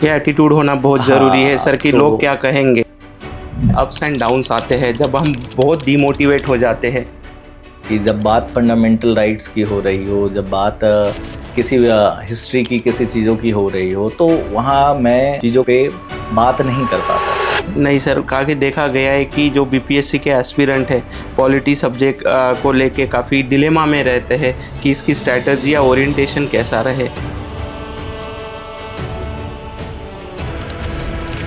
ये एटीट्यूड होना बहुत ज़रूरी है सर कि तो लोग क्या कहेंगे। अप्स एंड डाउन्स आते हैं जब हम बहुत डिमोटिवेट हो जाते हैं। कि जब बात फंडामेंटल राइट्स की हो रही हो, जब बात किसी हिस्ट्री की किसी चीज़ों की हो रही हो, तो वहाँ मैं चीज़ों पे बात नहीं कर पाता। नहीं सर, काफ़ी देखा गया है कि जो बीपीएससी के एस्पिरेंट है पॉलिटी सब्जेक्ट को लेके काफ़ी डिलेमा में रहते हैं कि इसकी स्ट्रैटेजी या ओरिएंटेशन कैसा रहे।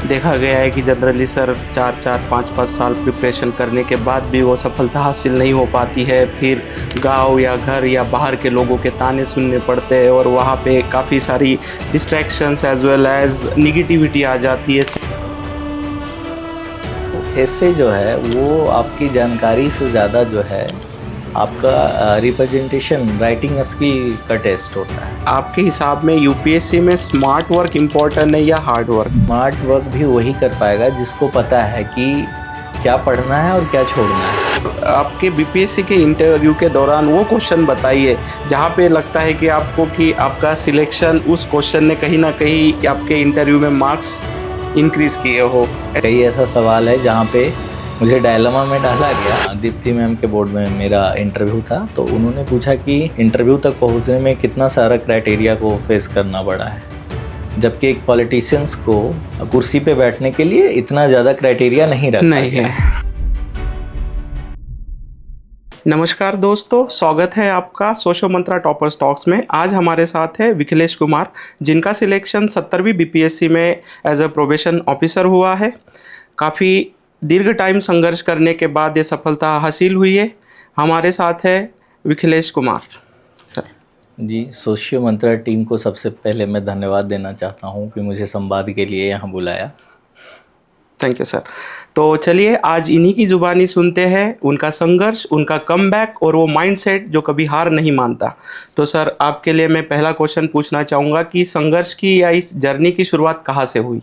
देखा गया है कि जनरली सर 4-4, 5-5 साल प्रिपरेशन करने के बाद भी वो सफलता हासिल नहीं हो पाती है। फिर गांव या घर या बाहर के लोगों के ताने सुनने पड़ते हैं और वहाँ पे काफ़ी सारी distractions as well as negativity आ जाती है। ऐसे जो है वो आपकी जानकारी से ज़्यादा जो है आपका रिप्रेजेंटेशन राइटिंग स्किल का टेस्ट होता है। आपके हिसाब में यूपीएससी में स्मार्ट वर्क इम्पोर्टेंट है या हार्ड वर्क? स्मार्ट वर्क भी वही कर पाएगा जिसको पता है कि क्या पढ़ना है और क्या छोड़ना है। आपके बीपीएससी के इंटरव्यू के दौरान वो क्वेश्चन बताइए जहाँ पे लगता है कि आपको कि आपका सिलेक्शन उस क्वेश्चन ने कहीं ना कहीं आपके इंटरव्यू में मार्क्स इंक्रीज किए हो। कई ऐसा सवाल है जहाँ पे मुझे डायलेमा में डाला गया। दीप्ति मैम के बोर्ड में मेरा इंटरव्यू था, तो उन्होंने पूछा कि इंटरव्यू तक पहुँचने में कितना सारा क्राइटेरिया को फेस करना पड़ा है, जबकि एक पॉलिटिशियंस को कुर्सी पे बैठने के लिए इतना ज़्यादा क्राइटेरिया नहीं रखा नहीं गया। है। नमस्कार दोस्तों, स्वागत है आपका सोशो मंत्रा टॉपर्स टॉक्स में। आज हमारे साथ है विखिलेश कुमार, जिनका सिलेक्शन 70वीं बीपीएससी में एज अ प्रोबेशन ऑफिसर हुआ है। काफ़ी दीर्घ टाइम संघर्ष करने के बाद ये सफलता हासिल हुई है। हमारे साथ है विखिलेश कुमार सर। जी, सोशियो मंत्रा टीम को सबसे पहले मैं धन्यवाद देना चाहता हूँ कि मुझे संवाद के लिए यहाँ बुलाया। Thank you sir. तो चलिए आज इन्हीं की ज़ुबानी सुनते हैं, उनका संघर्ष, उनका कमबैक और वो माइंडसेट जो कभी हार नहीं मानता। तो सर आपके लिए मैं पहला क्वेश्चन पूछना चाहूँगा कि संघर्ष की या इस जर्नी की शुरुआत कहाँ से हुई?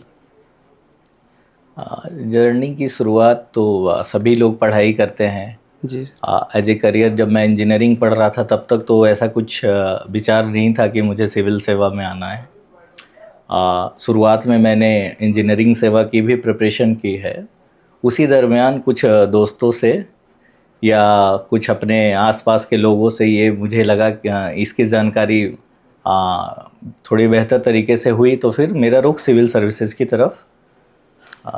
जर्नी की शुरुआत तो सभी लोग पढ़ाई करते हैं। जी एज ए करियर जब मैं इंजीनियरिंग पढ़ रहा था तब तक तो ऐसा कुछ विचार नहीं था कि मुझे सिविल सेवा में आना है। शुरुआत में मैंने इंजीनियरिंग सेवा की भी प्रिपरेशन की है। उसी दरमियान कुछ दोस्तों से या कुछ अपने आसपास के लोगों से ये मुझे लगा कि इसकी जानकारी थोड़ी बेहतर तरीके से हुई, तो फिर मेरा रुख सिविल सर्विसेज की तरफ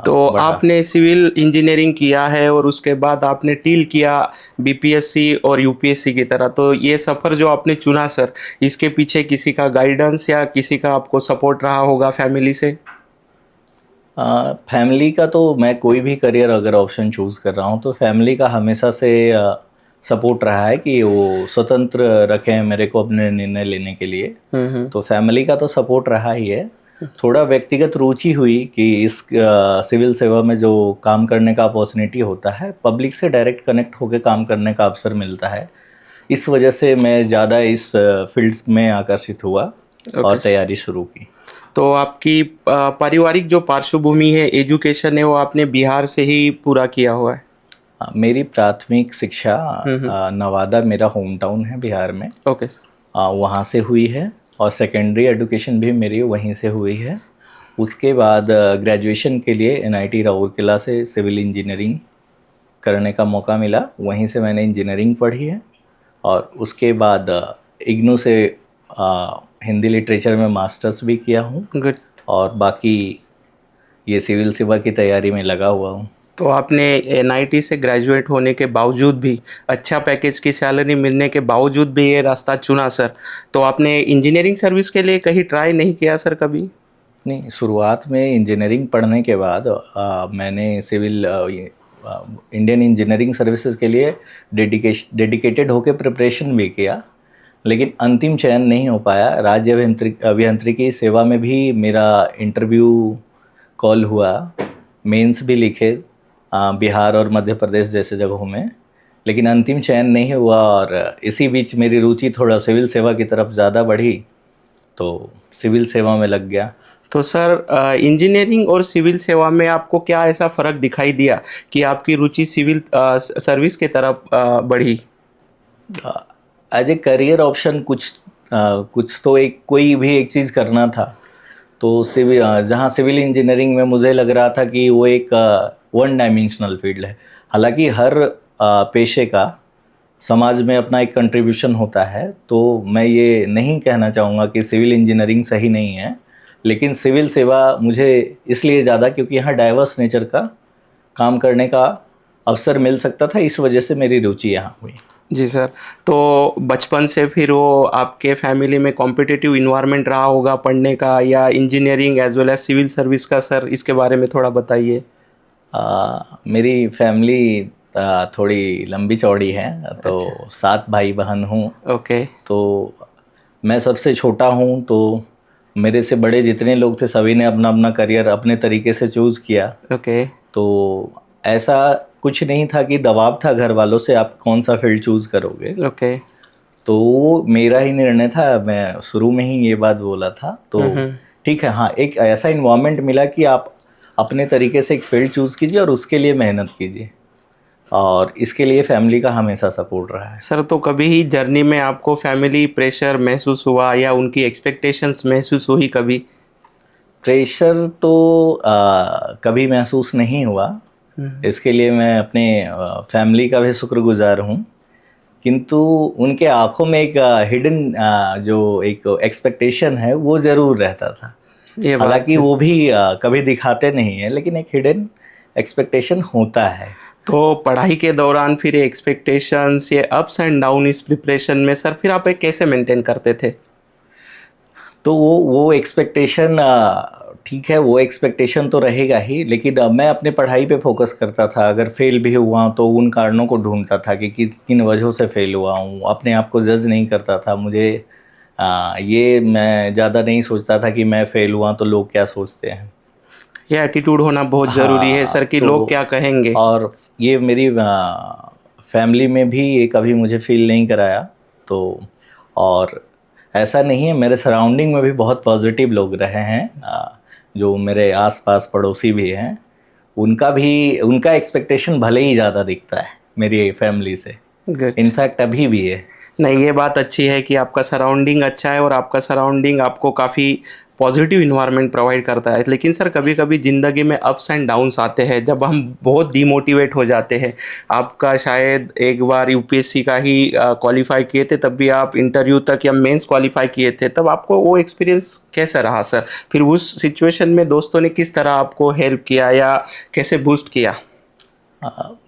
तो बढ़ा। आपने सिविल इंजीनियरिंग किया है और उसके बाद आपने टील किया बीपीएससी और यूपीएससी की तरह। तो ये सफ़र जो आपने चुना सर, इसके पीछे किसी का गाइडेंस या किसी का आपको सपोर्ट रहा होगा फैमिली से? फैमिली का तो मैं कोई भी करियर अगर ऑप्शन चूज़ कर रहा हूँ तो फैमिली का हमेशा से सपोर्ट रहा है कि वो स्वतंत्र रखें मेरे को अपने निर्णय लेने के लिए। तो फैमिली का तो सपोर्ट रहा ही है। थोड़ा व्यक्तिगत रुचि हुई कि इस सिविल सेवा में जो काम करने का अपॉर्चुनिटी होता है, पब्लिक से डायरेक्ट कनेक्ट होकर काम करने का अवसर मिलता है, इस वजह से मैं ज़्यादा इस फील्ड में आकर्षित हुआ और तैयारी शुरू की। तो आपकी पारिवारिक जो पार्श्वभूमि है, एजुकेशन है, वो आपने बिहार से ही पूरा किया हुआ है? मेरी प्राथमिक शिक्षा नवादा मेरा होम टाउन है बिहार में, ओके सर। वहाँ से हुई है और सेकेंडरी एजुकेशन भी मेरी वहीं से हुई है। उसके बाद ग्रेजुएशन के लिए एनआईटी राउरकेला से सिविल इंजीनियरिंग करने का मौका मिला, वहीं से मैंने इंजीनियरिंग पढ़ी है। और उसके बाद इग्नू से हिंदी लिटरेचर में मास्टर्स भी किया हूँ। गुड। और बाकी ये सिविल सेवा की तैयारी में लगा हुआ हूँ। तो आपने एनआईटी से ग्रेजुएट होने के बावजूद भी, अच्छा पैकेज की सैलरी मिलने के बावजूद भी ये रास्ता चुना सर। तो आपने इंजीनियरिंग सर्विस के लिए कहीं ट्राई नहीं किया सर कभी? नहीं, शुरुआत में इंजीनियरिंग पढ़ने के बाद मैंने सिविल इंडियन इंजीनियरिंग सर्विसेज के लिए डेडिकेटेड होकर प्रिपरेशन भी किया, लेकिन अंतिम चयन नहीं हो पाया। राज्य अभियांत्रिकी सेवा में भी मेरा इंटरव्यू कॉल हुआ, मेंस भी लिखे बिहार और मध्य प्रदेश जैसे जगहों में, लेकिन अंतिम चयन नहीं हुआ। और इसी बीच मेरी रुचि थोड़ा सिविल सेवा की तरफ ज़्यादा बढ़ी, तो सिविल सेवा में लग गया। तो सर इंजीनियरिंग और सिविल सेवा में आपको क्या ऐसा फ़र्क दिखाई दिया कि आपकी रुचि सिविल सर्विस की तरफ बढ़ी? एज ए करियर ऑप्शन कुछ तो एक कोई भी एक चीज़ करना था, तो जहाँ सिविल इंजीनियरिंग में मुझे लग रहा था कि वो एक वन डायमेंशनल फील्ड है। हालांकि हर पेशे का समाज में अपना एक कंट्रीब्यूशन होता है, तो मैं ये नहीं कहना चाहूँगा कि सिविल इंजीनियरिंग सही नहीं है, लेकिन सिविल सेवा मुझे इसलिए ज़्यादा क्योंकि यहाँ डाइवर्स नेचर का काम करने का अवसर मिल सकता था, इस वजह से मेरी रुचि यहाँ हुई। जी सर। तो बचपन से फिर वो आपके फैमिली में कॉम्पिटिटिव इन्वायरमेंट रहा होगा पढ़ने का, या engineering as well as civil service का? सर इसके बारे में थोड़ा बताइए। मेरी फैमिली थोड़ी लंबी चौड़ी है, तो 7 भाई बहन हूँ। ओके। तो मैं सबसे छोटा हूँ, तो मेरे से बड़े जितने लोग थे सभी ने अपना अपना करियर अपने तरीके से चूज़ किया। ओके। तो ऐसा कुछ नहीं था कि दबाव था घर वालों से आप कौन सा फील्ड चूज़ करोगे। ओके। तो वो मेरा ही निर्णय था, मैं शुरू में ही ये बात बोला था। तो ठीक है, हाँ, एक ऐसा इन्वायरमेंट मिला कि आप अपने तरीके से एक फील्ड चूज़ कीजिए और उसके लिए मेहनत कीजिए, और इसके लिए फैमिली का हमेशा सपोर्ट रहा है। सर तो कभी ही जर्नी में आपको फैमिली प्रेशर महसूस हुआ या उनकी एक्सपेक्टेशंस महसूस हुई कभी? प्रेशर तो कभी महसूस नहीं हुआ। इसके लिए मैं अपने फैमिली का भी शुक्रगुजार हूँ, किंतु उनके आंखों में एक हिडन जो एक एक्सपेक्टेशन है वो ज़रूर रहता था। ये बात हालांकि वो भी कभी दिखाते नहीं है, लेकिन एक हिडन एक्सपेक्टेशन होता है। तो पढ़ाई के दौरान फिर ये एक्सपेक्टेशंस, ये अप्स एंड डाउन इस प्रिपरेशन में सर फिर आप ये कैसे मेंटेन करते थे? तो वो एक्सपेक्टेशन ठीक है, वो एक्सपेक्टेशन तो रहेगा ही, लेकिन मैं अपने पढ़ाई पे फोकस करता था। अगर फेल भी हुआ तो उन कारणों को ढूंढता था कि किन वजहों से फेल हुआ हूँ। अपने आप को जज नहीं करता था। मुझे ये मैं ज़्यादा नहीं सोचता था कि मैं फेल हुआ तो लोग क्या सोचते हैं। ये एटीट्यूड होना बहुत ज़रूरी है हाँ, सर कि तो लोग क्या कहेंगे। और ये मेरी फैमिली में भी ये कभी मुझे फील नहीं कराया। तो और ऐसा नहीं है, मेरे सराउंडिंग में भी बहुत पॉजिटिव लोग रहे हैं। जो मेरे आसपास पड़ोसी भी हैं, उनका एक्सपेक्टेशन भले ही ज़्यादा दिखता है मेरी फैमिली से, गुड। इनफैक्ट अभी भी है। नहीं, ये बात अच्छी है कि आपका सराउंडिंग अच्छा है और आपका सराउंडिंग आपको काफ़ी पॉजिटिव इन्वायरमेंट प्रोवाइड करता है। लेकिन सर कभी कभी ज़िंदगी में अप्स एंड डाउन्स आते हैं जब हम बहुत डिमोटिवेट हो जाते हैं। आपका शायद एक बार यूपीएससी का ही क्वालिफाई किए थे, तब भी आप इंटरव्यू तक या मेंस क्वालिफाई किए थे, तब आपको वो एक्सपीरियंस कैसा रहा सर? फिर उस सिचुएशन में दोस्तों ने किस तरह आपको हेल्प किया या कैसे बूस्ट किया?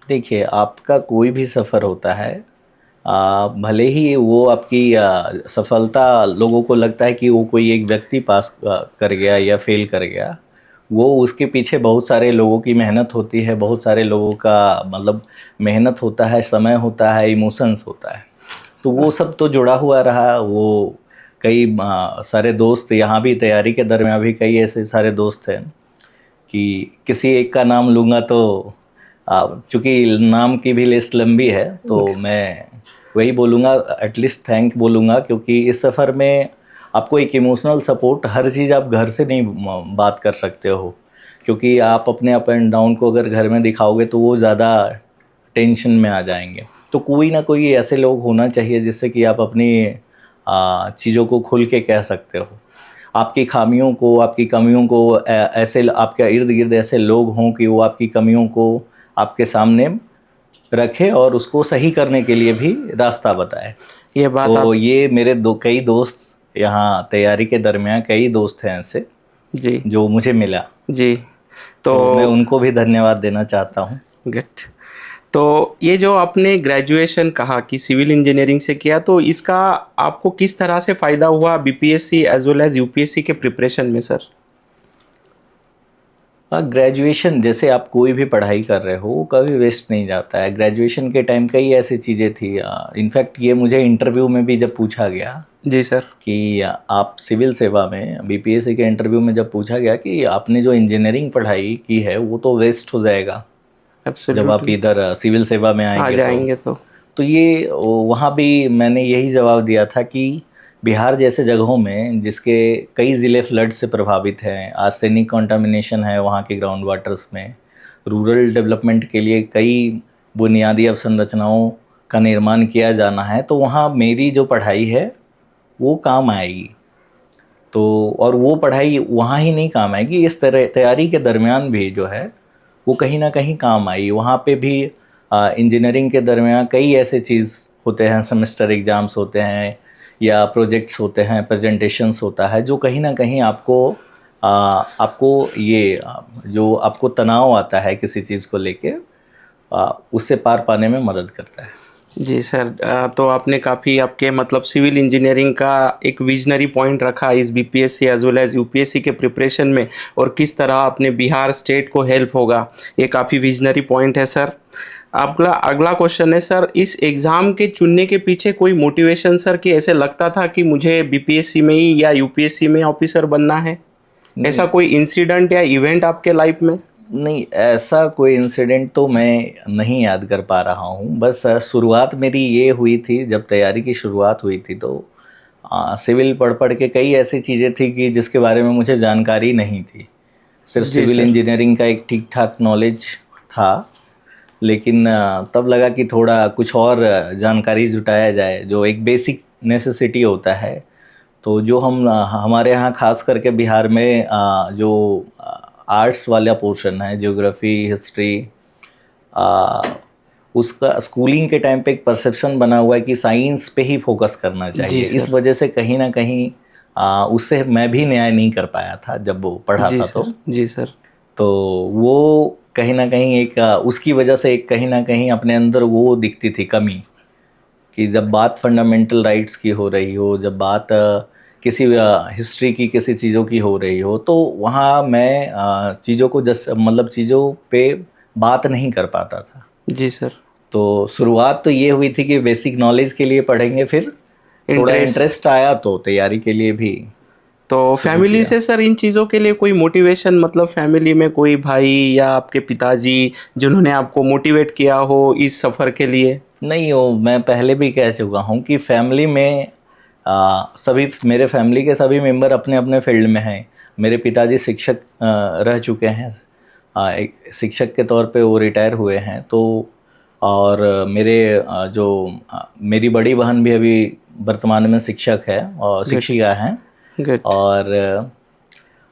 देखिए, आपका कोई भी सफ़र होता है, भले ही वो आपकी सफलता लोगों को लगता है कि वो कोई एक व्यक्ति पास कर गया या फेल कर गया, वो उसके पीछे बहुत सारे लोगों की मेहनत होती है, बहुत सारे लोगों का मतलब मेहनत होता है, समय होता है, इमोशंस होता है। तो वो सब तो जुड़ा हुआ रहा। वो कई सारे दोस्त यहाँ भी तैयारी के दरमियान भी कई ऐसे सारे दोस्त हैं कि किसी एक का नाम लूँगा तो चूँकि नाम की भी लिस्ट लंबी है, तो मैं वही बोलूँगा, एटलीस्ट थैंक बोलूँगा, क्योंकि इस सफ़र में आपको एक इमोशनल सपोर्ट, हर चीज़ आप घर से नहीं बात कर सकते हो, क्योंकि आप अपने अप एंड डाउन को अगर घर में दिखाओगे तो वो ज़्यादा टेंशन में आ जाएंगे। तो कोई ना कोई ऐसे लोग होना चाहिए जिससे कि आप अपनी चीज़ों को खुल के कह सकते हो। आपकी खामियों को, आपकी कमियों को ऐसे आपके इर्द गिर्द ऐसे लोग हों कि वो आपकी कमियों को आपके सामने रखे और उसको सही करने के लिए भी रास्ता बताए। ये बात तो आप ये मेरे कई दोस्त यहाँ तैयारी के दरमियान कई दोस्त हैं ऐसे जी जो मुझे मिला। जी। तो मैं तो उनको भी धन्यवाद देना चाहता हूँ। गुड। तो ये जो आपने ग्रेजुएशन कहा कि सिविल इंजीनियरिंग से किया, तो इसका आपको किस तरह से फ़ायदा हुआ BPSC as well as UPSC के प्रिपरेशन में सर? ग्रेजुएशन जैसे आप कोई भी पढ़ाई कर रहे हो वो कभी वेस्ट नहीं जाता है। ग्रेजुएशन के टाइम कई ऐसी चीज़ें थी, इनफैक्ट ये मुझे इंटरव्यू में भी जब पूछा गया जी सर। कि आप सिविल सेवा में बीपीएससी के इंटरव्यू में जब पूछा गया कि आपने जो इंजीनियरिंग पढ़ाई की है वो तो वेस्ट हो जाएगा जब आप एब्सोल्युटली। इधर सिविल सेवा में आ आएंगे। जाएंगे तो तो ये वहाँ भी मैंने यही जवाब दिया था कि बिहार जैसे जगहों में जिसके कई ज़िले फ्लड से प्रभावित हैं, आर्सेनिक कंटामिनेशन है वहाँ के ग्राउंड वाटर्स में, रूरल डेवलपमेंट के लिए कई बुनियादी अवसंरचनाओं का निर्माण किया जाना है, तो वहाँ मेरी जो पढ़ाई है वो काम आएगी। तो और वो पढ़ाई वहाँ ही नहीं काम आएगी, इस तरह तैयारी के दरमियान भी जो है वो कहीं ना कहीं काम आई। वहाँ पे भी इंजीनियरिंग के दरमियान कई ऐसे चीज़ होते हैं, सेमेस्टर एग्ज़ाम्स होते हैं या प्रोजेक्ट्स होते हैं, प्रेजेंटेशंस होता है, जो कहीं ना कहीं आपको ये जो आपको तनाव आता है किसी चीज़ को लेके, उससे पार पाने में मदद करता है। जी सर, तो आपने काफ़ी आपके मतलब सिविल इंजीनियरिंग का एक विजनरी पॉइंट रखा इस BPSC as well as UPSC के प्रिपरेशन में, और किस तरह अपने बिहार स्टेट को हेल्प होगा, ये काफ़ी विजनरी पॉइंट है सर। अगला अगला क्वेश्चन है सर, इस एग्ज़ाम के चुनने के पीछे कोई मोटिवेशन सर, कि ऐसे लगता था कि मुझे बीपीएससी में ही या यूपीएससी में ऑफिसर बनना है? ऐसा कोई इंसिडेंट या इवेंट आपके लाइफ में? नहीं, ऐसा कोई इंसिडेंट तो मैं नहीं याद कर पा रहा हूँ। बस शुरुआत मेरी ये हुई थी, जब तैयारी की शुरुआत हुई थी तो सिविल पढ़ पढ़ के कई ऐसी चीज़ें थी कि जिसके बारे में मुझे जानकारी नहीं थी। सिर्फ जी सिविल सर। इंजीनियरिंग का एक ठीक ठाक नॉलेज था, लेकिन तब लगा कि थोड़ा कुछ और जानकारी जुटाया जाए, जो एक बेसिक नेसेसिटी होता है। तो जो हमारे यहाँ खास करके बिहार में जो आर्ट्स वाला पोर्शन है, ज्योग्राफी, हिस्ट्री, उसका स्कूलिंग के टाइम पे एक परसेप्शन बना हुआ है कि साइंस पे ही फोकस करना जी चाहिए। इस सर। वजह से कहीं ना कहीं उससे मैं भी न्याय नहीं कर पाया था जब वो पढ़ा जी था। सर। जी सर। तो वो कहीं ना कहीं एक उसकी वजह से एक कहीं ना कहीं अपने अंदर वो दिखती थी कमी, कि जब बात फंडामेंटल राइट्स की हो रही हो, जब बात किसी हिस्ट्री की, किसी चीज़ों की हो रही हो, तो वहाँ मैं चीज़ों को मतलब चीज़ों पे बात नहीं कर पाता था। जी सर। तो शुरुआत तो ये हुई थी कि बेसिक नॉलेज के लिए पढ़ेंगे, फिर थोड़ा इंटरेस्ट। इंटरेस्ट आया तो तैयारी के लिए भी तो शुरू फैमिली किया। से सर इन चीज़ों के लिए कोई मोटिवेशन, मतलब फैमिली में कोई भाई या आपके पिताजी जिन्होंने आपको मोटिवेट किया हो इस सफ़र के लिए? नहीं, वो मैं पहले भी कह चुका हूँ कि फैमिली में सभी, मेरे फैमिली के सभी मेंबर अपने अपने फील्ड में हैं। मेरे पिताजी शिक्षक रह चुके हैं, एक शिक्षक के तौर पे वो रिटायर हुए हैं। तो और मेरे मेरी बड़ी बहन भी अभी वर्तमान में शिक्षक है और गुड। शिक्षिका हैं। गुड।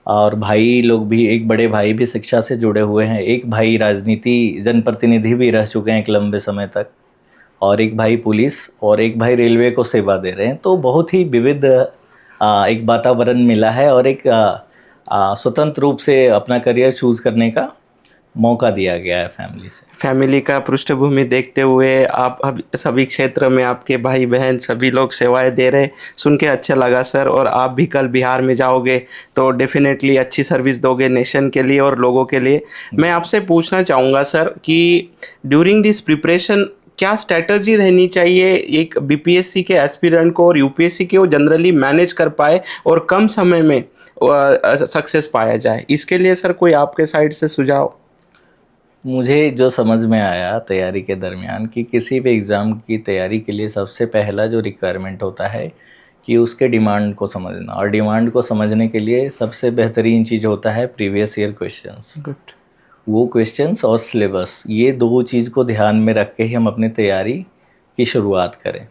और भाई लोग भी, एक बड़े भाई भी शिक्षा से जुड़े हुए हैं, एक भाई राजनीति जनप्रतिनिधि भी रह चुके हैं एक लंबे समय तक, और एक भाई पुलिस, और एक भाई रेलवे को सेवा दे रहे हैं। तो बहुत ही विविध एक वातावरण मिला है, और एक स्वतंत्र रूप से अपना करियर चूज़ करने का मौका दिया गया है फैमिली से। फैमिली का पृष्ठभूमि देखते हुए आप अब सभी क्षेत्र में आपके भाई बहन सभी लोग सेवाएं दे रहे, सुन के अच्छा लगा सर। और आप भी कल बिहार में जाओगे तो डेफिनेटली अच्छी सर्विस दोगे नेशन के लिए और लोगों के लिए। मैं आपसे पूछना चाहूँगा सर कि ड्यूरिंग दिस प्रिपरेशन क्या स्ट्रैटेजी रहनी चाहिए एक बीपीएससी के एस्पिरेंट को और यूपीएससी के, वो जनरली मैनेज कर पाए और कम समय में सक्सेस पाया जाए? इसके लिए सर कोई आपके साइड से सुझाव? मुझे जो समझ में आया तैयारी के दरमियान, कि किसी भी एग्ज़ाम की तैयारी के लिए सबसे पहला जो रिक्वायरमेंट होता है कि उसके डिमांड को समझना, और डिमांड को समझने के लिए सबसे बेहतरीन चीज़ होता है प्रीवियस ईयर क्वेश्चंस। गुड। वो क्वेश्चंस और सिलेबस, ये दो चीज़ को ध्यान में रख के ही हम अपनी तैयारी की शुरुआत करें।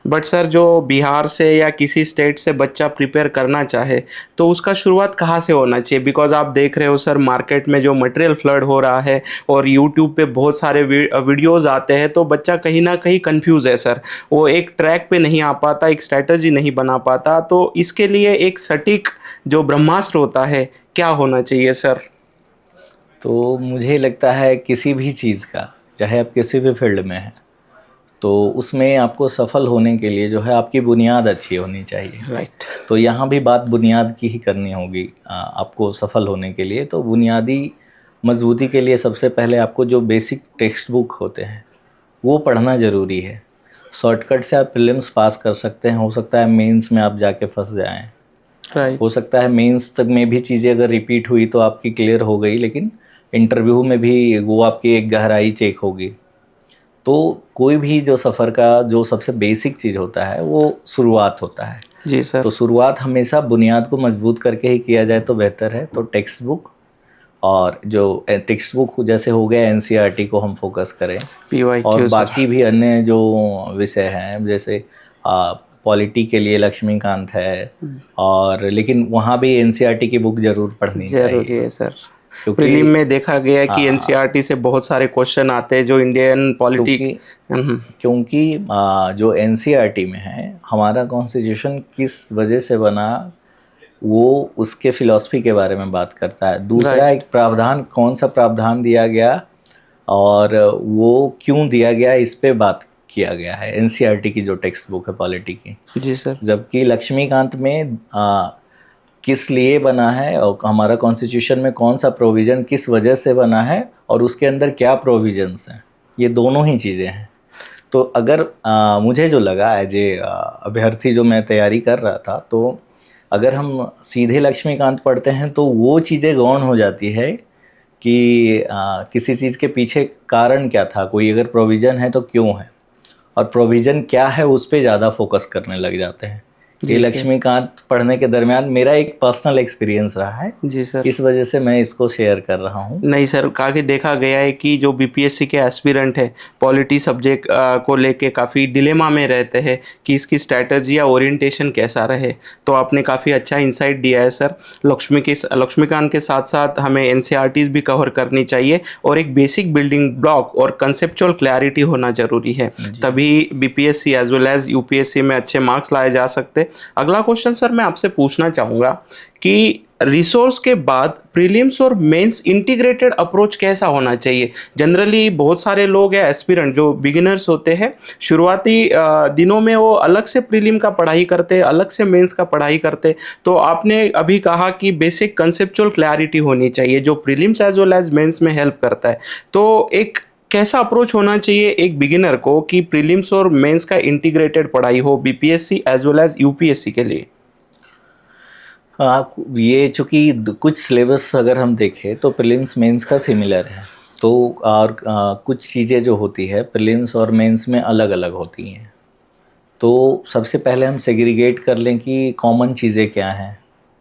बट सर जो बिहार से या किसी स्टेट से बच्चा प्रिपेयर करना चाहे तो उसका शुरुआत कहाँ से होना चाहिए? बिकॉज आप देख रहे हो सर मार्केट में जो मटेरियल फ्लड हो रहा है और यूट्यूब पे बहुत सारे वीडियोस आते हैं, तो बच्चा कहीं ना कहीं कंफ्यूज है सर, वो एक ट्रैक पे नहीं आ पाता, एक स्ट्रैटेजी नहीं बना पाता। तो इसके लिए एक सटीक जो ब्रह्मास्त्र होता है, क्या होना चाहिए सर? तो मुझे लगता है किसी भी चीज़ का, चाहे आप किसी भी फील्ड में हैं, तो उसमें आपको सफल होने के लिए जो है आपकी बुनियाद अच्छी होनी चाहिए। राइट। तो यहाँ भी बात बुनियाद की ही करनी होगी आपको सफल होने के लिए। तो बुनियादी मजबूती के लिए सबसे पहले आपको जो बेसिक टेक्स्ट बुक होते हैं वो पढ़ना ज़रूरी है। शॉर्टकट से आप प्रीलिम्स पास कर सकते हैं, हो सकता है मेंस में आप जाके फंस जाएं, राइट। हो सकता है मेंस तक में भी चीज़ें अगर रिपीट हुई तो आपकी क्लियर हो गई, लेकिन इंटरव्यू में भी वो आपकी एक गहराई चेक होगी। तो कोई भी जो सफ़र का जो सबसे बेसिक चीज़ होता है वो शुरुआत होता है। जी सर। तो शुरुआत हमेशा बुनियाद को मजबूत करके ही किया जाए तो बेहतर है। तो टेक्स्ट बुक, और जो टेक्स्ट बुक जैसे हो गया एनसीईआरटी को हम फोकस करें, और पीवाईक्यू सर। बाकी भी अन्य जो विषय हैं, जैसे पॉलिटी के लिए लक्ष्मीकांत है, और लेकिन वहाँ भी एनसीईआरटी की बुक जरूर पढ़नी जरूरी चाहिए, है सर। क्योंकि प्रीलिम में देखा गया है कि हाँ, एनसीईआरटी से बहुत सारे क्वेश्चन आते हैं जो इंडियन पॉलिटिक। क्योंकि क्योंकि जो एनसीईआरटी में है, हमारा कॉन्स्टिट्यूशन किस वजह से बना, वो उसके फिलॉसफी के बारे में बात करता है। दूसरा, राइट। एक प्रावधान, कौन सा प्रावधान दिया गया और वो क्यों दिया गया, इस पे बात किया गया है एनसीईआरटी की जो टेक्स्ट बुक है पॉलिटी की। जी सर। जबकि लक्ष्मीकांत में किस लिए बना है और हमारा कॉन्स्टिट्यूशन में कौन सा प्रोविज़न किस वजह से बना है और उसके अंदर क्या प्रोविजंस हैं, ये दोनों ही चीज़ें हैं। तो अगर मुझे जो लगा एज ए अभ्यर्थी जो मैं तैयारी कर रहा था, तो अगर हम सीधे लक्ष्मीकांत पढ़ते हैं तो वो चीज़ें गौण हो जाती है कि किसी चीज़ के पीछे कारण क्या था, कोई अगर प्रोविज़न है तो क्यों है, और प्रोविज़न क्या है उस पर ज़्यादा फोकस करने लग जाते हैं। ये जी सर। लक्ष्मीकांत पढ़ने के दरमियान मेरा एक पर्सनल एक्सपीरियंस रहा है, जी सर। इस वजह से मैं इसको शेयर कर रहा हूँ। नहीं सर, काफ़ी देखा गया है कि जो बीपीएससी के एस्पिरेंट है पॉलिटी सब्जेक्ट को लेके काफ़ी डिलेमा में रहते हैं कि इसकी स्ट्रैटेजी या ओरिएंटेशन कैसा रहे। तो आपने काफ़ी अच्छा इंसाइट दिया है सर। लक्ष्मीकांत के साथ साथ हमें एनसीईआरटीज़ भी कवर करनी चाहिए और एक बेसिक बिल्डिंग ब्लॉक और कंसेप्चुअल क्लैरिटी होना ज़रूरी है, तभी BPSC as well as UPSC में अच्छे मार्क्स लाए जा सकते। अगला क्वेश्चन सर मैं आपसे पूछना चाहूँगा कि रिसोर्स के बाद प्रीलिम्स और मेंस इंटीग्रेटेड अप्रोच कैसा होना चाहिए। जनरली बहुत सारे लोग या एस्पिरेंट जो बिगिनर्स होते हैं, शुरुआती दिनों में वो अलग से प्रीलिम का पढ़ाई करते, अलग से मेंस का पढ़ाई करते। तो आपने अभी कहा कि बेसिक कंसेप्चुअल क्लैरिटी होनी चाहिए जो prelims as well as mains में हेल्प करता है। तो एक कैसा अप्रोच होना चाहिए एक बिगिनर को कि प्रीलिम्स और मेंस का इंटीग्रेटेड पढ़ाई हो BPSC as well as UPSC के लिए। ये चूँकि कुछ सिलेबस अगर हम देखें तो प्रीलिम्स मेंस का सिमिलर है, तो और कुछ चीज़ें जो होती है प्रीलिम्स और मेंस में अलग अलग होती हैं। तो सबसे पहले हम सेग्रीगेट कर लें कि कॉमन चीज़ें क्या हैं।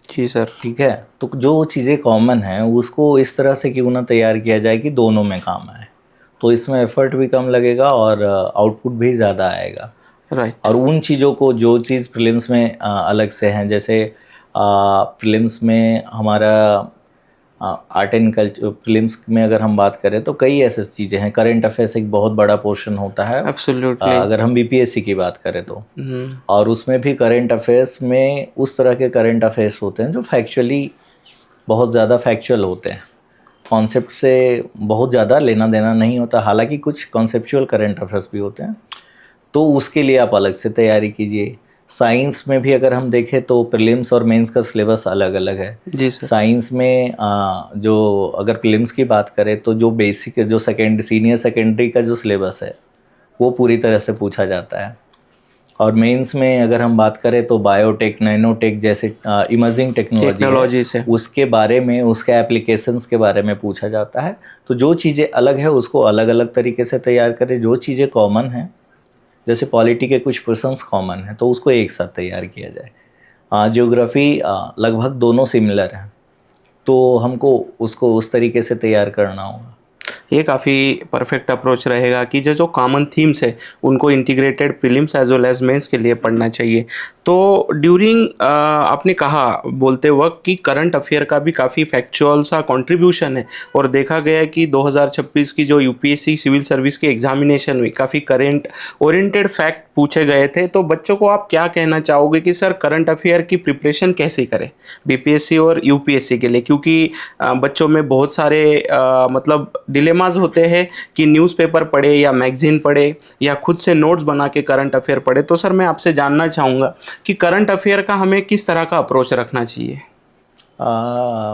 जी सर। ठीक है, तो जो चीज़ें कॉमन हैं उसको इस तरह से क्यों ना तैयार किया जाए कि दोनों में काम आए, तो इसमें एफर्ट भी कम लगेगा और आउटपुट भी ज़्यादा आएगा। राइट। और उन चीज़ों को जो चीज़ प्रीलिम्स में अलग से हैं, जैसे प्रीलिम्स में हमारा आर्ट एंड कल्चर, प्रीलिम्स में अगर हम बात करें तो कई ऐसी चीज़ें हैं। करंट अफेयर्स एक बहुत बड़ा पोर्शन होता है एब्सोल्युटली। अगर हम बीपीएससी की बात करें तो। और उसमें भी करंट अफेयर्स में उस तरह के करंट अफेयर्स होते हैं जो फैक्चुअली बहुत ज़्यादा फैक्चुअल होते हैं, कॉन्सेप्ट से बहुत ज़्यादा लेना देना नहीं होता। हालांकि कुछ कॉन्सेप्चुअल करंट अफेयर्स भी होते हैं, तो उसके लिए आप अलग से तैयारी कीजिए। साइंस में भी अगर हम देखें तो प्रीलिम्स और मेंस का सिलेबस अलग अलग है। जी सर। साइंस में जो अगर प्रीलिम्स की बात करें तो जो बेसिक, जो सीनियर सेकेंडरी का जो सिलेबस है वो पूरी तरह से पूछा जाता है। और मेंस में अगर हम बात करें तो बायोटेक, नैनोटेक जैसे इमर्जिंग टेक्नोलॉजी से उसके बारे में, उसके एप्लीकेशंस के बारे में पूछा जाता है। तो जो चीज़ें अलग है उसको अलग अलग तरीके से तैयार करें, जो चीज़ें कॉमन हैं जैसे पॉलिटी के कुछ प्रश्न कॉमन हैं तो उसको एक साथ तैयार किया जाए। ज्योग्राफी लगभग दोनों सिमिलर हैं, तो हमको उसको उस तरीके से तैयार करना होगा। ये काफ़ी परफेक्ट अप्रोच रहेगा कि जो जो कॉमन थीम्स है उनको integrated prelims as well as mains के लिए पढ़ना चाहिए। तो ड्यूरिंग आपने कहा बोलते वक्त कि करंट अफेयर का भी काफ़ी फैक्चुअल सा कंट्रीब्यूशन है और देखा गया है कि 2026 की जो यूपीएससी सिविल सर्विस के एग्जामिनेशन में काफ़ी करंट ओरिएंटेड फैक्ट पूछे गए थे। तो बच्चों को आप क्या कहना चाहोगे कि सर करंट अफेयर की प्रिपरेशन कैसे करें बीपीएससी और यूपीएससी के लिए, क्योंकि बच्चों में बहुत सारे मतलब डिलेमाज होते हैं कि न्यूज़पेपर पढ़े या मैगजीन पढ़े या खुद से नोट्स बना के करंट अफेयर पढ़े। तो सर मैं आपसे जानना चाहूँगा कि करंट अफेयर का हमें किस तरह का अप्रोच रखना चाहिए।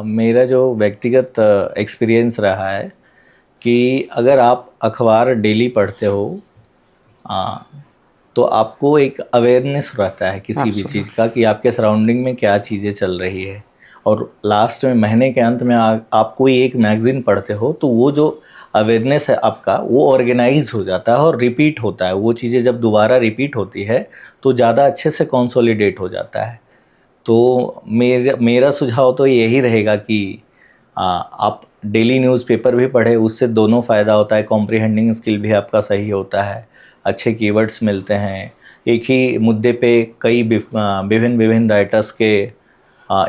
मेरा जो व्यक्तिगत एक्सपीरियंस रहा है कि अगर आप अखबार डेली पढ़ते हो तो आपको एक अवेयरनेस रहता है किसी भी चीज़ का कि आपके सराउंडिंग में क्या चीज़ें चल रही है। और लास्ट में महीने के अंत में आप कोई एक मैगज़ीन पढ़ते हो तो वो जो अवेयरनेस है आपका वो ऑर्गेनाइज हो जाता है और रिपीट होता है। वो चीज़ें जब दोबारा रिपीट होती है तो ज़्यादा अच्छे से कंसोलिडेट हो जाता है। तो मेरा सुझाव तो यही रहेगा कि आप डेली न्यूज़पेपर भी पढ़े, उससे दोनों फ़ायदा होता है। कॉम्प्रिहेंडिंग स्किल भी आपका सही होता है, अच्छे कीवर्ड्स मिलते हैं, एक ही मुद्दे पे कई विभिन्न विभिन्न राइटर्स के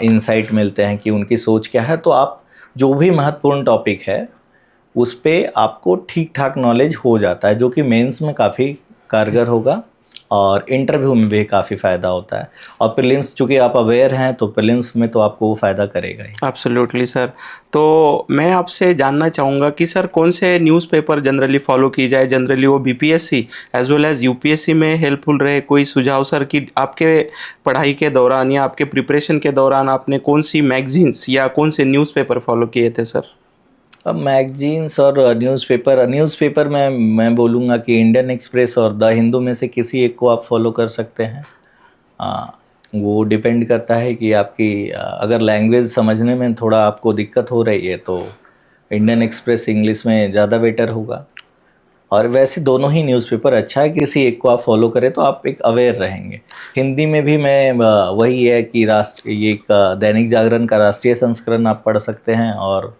इंसाइट मिलते हैं कि उनकी सोच क्या है। तो आप जो भी महत्वपूर्ण टॉपिक है उस पे आपको ठीक ठाक नॉलेज हो जाता है, जो कि मेंस में काफ़ी कारगर होगा और इंटरव्यू में भी काफ़ी फ़ायदा होता है। और प्रीलिम्स चूँकि आप अवेयर हैं तो प्रीलिम्स में तो आपको वो फ़ायदा करेगा ही। Absolutely sir. तो मैं आपसे जानना चाहूँगा कि सर कौन से न्यूज़पेपर जनरली फॉलो की जाए, जनरली वो BPSC as well as UPSC में हेल्पफुल रहे? कोई सुझाव सर कि आपके पढ़ाई के दौरान या आपके प्रिपरेशन के दौरान आपने कौन सी मैगजीन्स या कौन से न्यूज़पेपर फॉलो किए थे सर? अब मैगजीन्स और न्यूज़पेपर में मैं बोलूँगा कि इंडियन एक्सप्रेस और द हिंदू में से किसी एक को आप फॉलो कर सकते हैं। वो डिपेंड करता है कि आपकी अगर लैंग्वेज समझने में थोड़ा आपको दिक्कत हो रही है तो इंडियन एक्सप्रेस इंग्लिश में ज़्यादा बेटर होगा। और वैसे दोनों ही न्यूज़पेपर अच्छा है, किसी एक को आप फॉलो करें तो आप एक अवेयर रहेंगे। हिंदी में भी मैं वही है कि ये एक दैनिक जागरण का राष्ट्रीय संस्करण आप पढ़ सकते हैं। और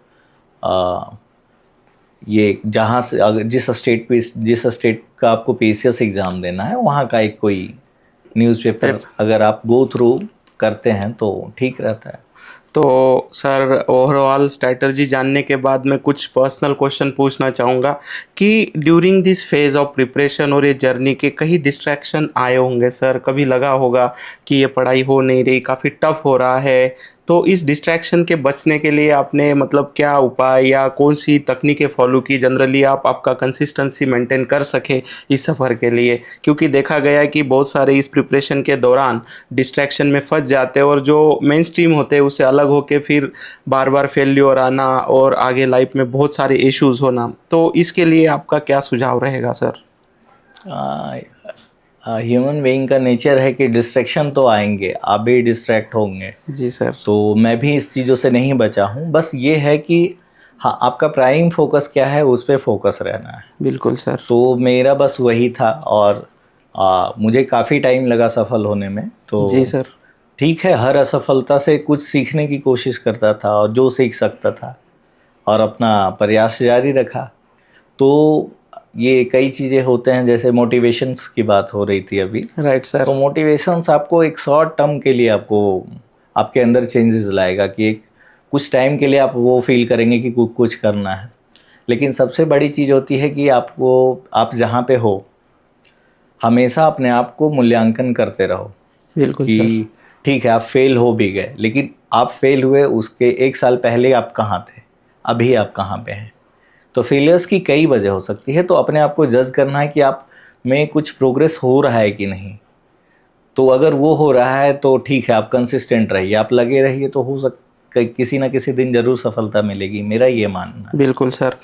ये जहाँ से अगर जिस स्टेट का आपको पीसीएस एग्ज़ाम देना है वहाँ का एक कोई न्यूज़पेपर अगर आप गो थ्रू करते हैं तो ठीक रहता है। तो सर ओवरऑल स्ट्रैटेजी जानने के बाद मैं कुछ पर्सनल क्वेश्चन पूछना चाहूँगा कि during this phase of preparation और ये जर्नी के कहीं डिस्ट्रैक्शन आए होंगे सर? कभी लगा होगा कि ये पढ़ाई हो नहीं रही, काफ़ी टफ हो रहा है, तो इस डिस्ट्रैक्शन के बचने के लिए आपने मतलब क्या उपाय या कौन सी तकनीकें फॉलो की जनरली आप आपका कंसिस्टेंसी मेंटेन कर सके इस सफ़र के लिए? क्योंकि देखा गया है कि बहुत सारे इस प्रिपरेशन के दौरान डिस्ट्रैक्शन में फंस जाते हैं और जो मेन स्ट्रीम होते हैं उससे अलग होके फिर बार बार फेल्योर आना और आगे लाइफ में बहुत सारे इश्यूज होना। तो इसके लिए आपका क्या सुझाव रहेगा सर? ह्यूमन बीइंग का नेचर है कि डिस्ट्रैक्शन तो आएंगे, आप भी डिस्ट्रैक्ट होंगे। जी सर। तो मैं भी इस चीज़ों से नहीं बचा हूँ। बस ये है कि हाँ, आपका प्राइम फोकस क्या है उस पर फोकस रहना है। बिल्कुल सर। तो मेरा बस वही था। और मुझे काफ़ी टाइम लगा सफल होने में। तो जी सर। ठीक है, हर असफलता से कुछ सीखने की कोशिश करता था और जो सीख सकता था और अपना प्रयास जारी रखा। तो ये कई चीज़ें होते हैं, जैसे मोटिवेशंस की बात हो रही थी अभी। Right sir. तो मोटिवेशंस आपको एक शॉर्ट टर्म के लिए आपको आपके अंदर चेंजेस लाएगा कि एक कुछ टाइम के लिए आप वो फील करेंगे कि कुछ करना है। लेकिन सबसे बड़ी चीज़ होती है कि आप जहाँ पे हो हमेशा अपने आप को मूल्यांकन करते रहो बिल्कुल सर। कि ठीक है आप फेल हो भी गए, लेकिन आप फेल हुए उसके एक साल पहले आप कहाँ थे, अभी आप कहाँ पे हैं। तो फेलियर्स की कई वजह हो सकती है। तो अपने आप को जज करना है कि आप में कुछ प्रोग्रेस हो रहा है कि नहीं। तो अगर वो हो रहा है तो ठीक है, आप कंसिस्टेंट रहिए, आप लगे रहिए, तो किसी ना किसी दिन ज़रूर सफलता मिलेगी, मेरा ये मानना है। बिल्कुल सर।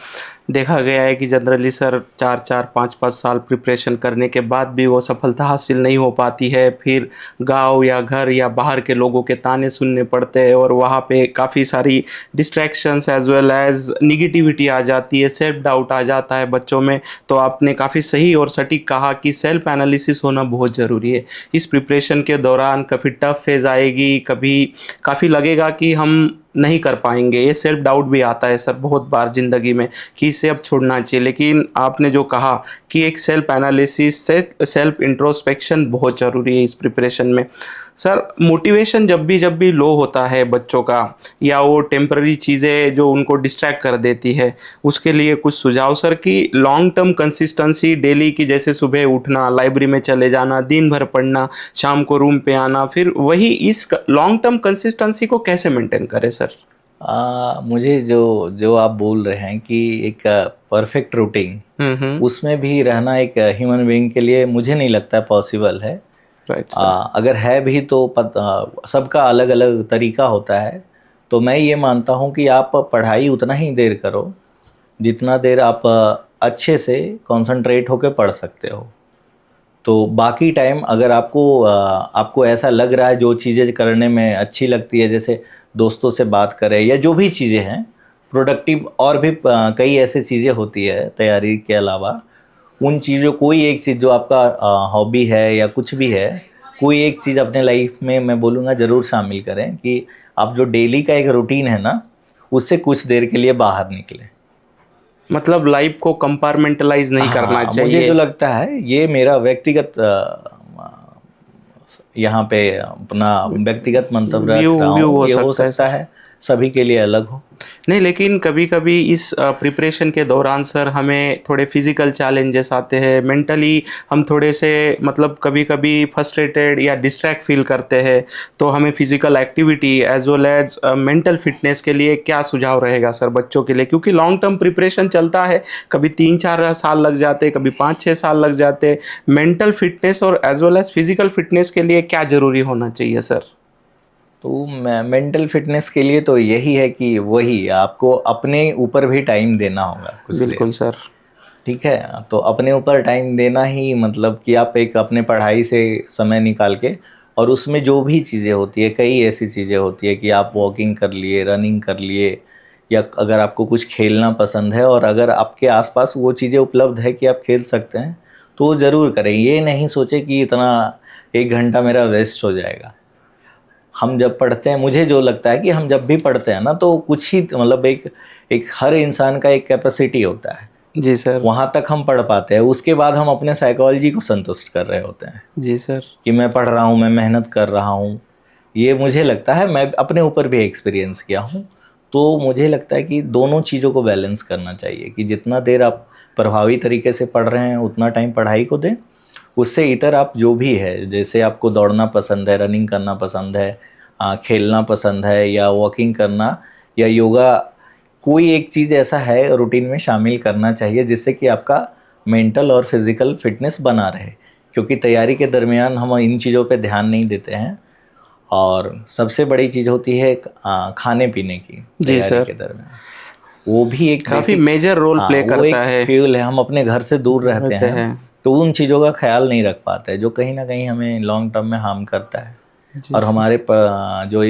देखा गया है कि जनरली सर 4-4, 5-5 साल प्रिपरेशन करने के बाद भी वो सफलता हासिल नहीं हो पाती है। फिर गाँव या घर या बाहर के लोगों के ताने सुनने पड़ते हैं और वहाँ पे काफ़ी सारी distractions as well as negativity आ जाती है, सेल्फ डाउट आ जाता है बच्चों में। तो आपने काफ़ी सही और सटीक कहा कि सेल्फ एनालिसिस होना बहुत ज़रूरी है। इस प्रिपरेशन के दौरान कभी टफ फेज़ आएगी, कभी काफ़ी लगेगा कि हम नहीं कर पाएँगे, ये सेल्फ डाउट भी आता है सर बहुत बार ज़िंदगी में कि इसे अब छोड़ना चाहिए। लेकिन आपने जो कहा कि एक सेल्फ एनालिसिस से सेल्फ इंट्रोस्पेक्शन बहुत ज़रूरी है इस प्रिपरेशन में। सर मोटिवेशन जब भी लो होता है बच्चों का या वो टेम्पररी चीज़ें जो उनको डिस्ट्रैक्ट कर देती है, उसके लिए कुछ सुझाव सर कि लॉन्ग टर्म कंसिस्टेंसी डेली की, जैसे सुबह उठना, लाइब्रेरी में चले जाना, दिन भर पढ़ना, शाम को रूम पे आना, फिर वही इस लॉन्ग टर्म कंसिस्टेंसी को कैसे मेंटेन करें सर? मुझे जो जो आप बोल रहे हैं कि एक परफेक्ट रूटीन उसमें भी रहना एक ह्यूमन बीइंग के लिए मुझे नहीं लगता पॉसिबल है। Right sir. अगर है भी तो सबका अलग अलग तरीका होता है। तो मैं ये मानता हूँ कि आप पढ़ाई उतना ही देर करो जितना देर आप अच्छे से कंसंट्रेट होकर पढ़ सकते हो। तो बाकी टाइम अगर आपको ऐसा लग रहा है जो चीज़ें करने में अच्छी लगती है, जैसे दोस्तों से बात करें या जो भी चीज़ें हैं प्रोडक्टिव, और भी कई ऐसी चीज़ें होती है तैयारी के अलावा, उन चीज़ों कोई एक चीज़ जो आपका हॉबी है या कुछ भी है, कोई एक चीज़ अपने लाइफ में मैं बोलूँगा ज़रूर शामिल करें कि आप जो डेली का एक रूटीन है ना उससे कुछ देर के लिए बाहर निकलें। मतलब लाइफ को कंपार्टमेंटलाइज नहीं करना हाँ, मुझे जो चाहिए। लगता है ये मेरा व्यक्तिगत यहाँ पे अपना व्यक्तिगत मंतव्य रख व्यू रहा व्यू हूँ, हो ये हो सकता है सकता सर। है सभी के लिए अलग हो। नहीं, लेकिन कभी-कभी इस प्रिपरेशन के दौरान सर हमें थोड़े फिज़िकल चैलेंजेस आते हैं, मेंटली हम थोड़े से मतलब कभी-कभी फ्रस्ट्रेटेड या डिस्ट्रैक्ट फ़ील करते हैं, तो हमें physical activity as well as mental fitness के लिए क्या सुझाव रहेगा सर बच्चों के लिए? क्योंकि लॉन्ग टर्म प्रिपरेशन चलता है, कभी 3-4 साल लग जाते, कभी 5-6 साल लग जाते। मेंटल फिटनेस और as well as physical fitness के लिए क्या ज़रूरी होना चाहिए सर? तो मेंटल फिटनेस के लिए तो यही है कि वही आपको अपने ऊपर भी टाइम देना होगा कुछ देर। बिल्कुल सर। ठीक है, तो अपने ऊपर टाइम देना ही मतलब कि आप एक अपने पढ़ाई से समय निकाल के, और उसमें जो भी चीज़ें होती है, कई ऐसी चीज़ें होती है कि आप वॉकिंग कर लिए, रनिंग कर लिए, या अगर आपको कुछ खेलना पसंद है और अगर आपके आसपास वो चीज़ें उपलब्ध है कि आप खेल सकते हैं, तो वो ज़रूर करें। ये नहीं सोचें कि इतना 1 घंटा मेरा वेस्ट हो जाएगा। हम जब पढ़ते हैं, मुझे जो लगता है कि हम जब भी पढ़ते हैं ना, तो कुछ ही मतलब एक एक हर इंसान का एक कैपेसिटी होता है, जी सर। वहाँ तक हम पढ़ पाते हैं। उसके बाद हम अपने साइकोलॉजी को संतुष्ट कर रहे होते हैं जी सर। कि मैं पढ़ रहा हूँ, मैं मेहनत कर रहा हूँ। ये मुझे लगता है, मैं अपने ऊपर भी एक्सपीरियंस किया हूँ। तो मुझे लगता है कि दोनों चीज़ों को बैलेंस करना चाहिए कि जितना देर आप प्रभावी तरीके से पढ़ रहे हैं उतना टाइम पढ़ाई को दें। उससे इतर आप जो भी है, जैसे आपको दौड़ना पसंद है, रनिंग करना पसंद है, खेलना पसंद है, या वॉकिंग करना, या योगा, कोई एक चीज़ ऐसा है रूटीन में शामिल करना चाहिए जिससे कि आपका मेंटल और फिज़िकल फिटनेस बना रहे। क्योंकि तैयारी के दरमियान हम इन चीज़ों पे ध्यान नहीं देते हैं, और सबसे बड़ी चीज़ होती है खाने पीने की जी तैयारी सर। के दरमियान। वो भी एक काफ़ी बेसिक, मेजर रोल हाँ प्ले वो करता एक है। फ्यूल है। हम अपने घर से दूर रहते रहते हैं, हैं। तो उन चीज़ों का ख्याल नहीं रख पाते, जो कहीं ना कहीं हमें लॉन्ग टर्म में हार्म करता है, जी और सर। हमारे जो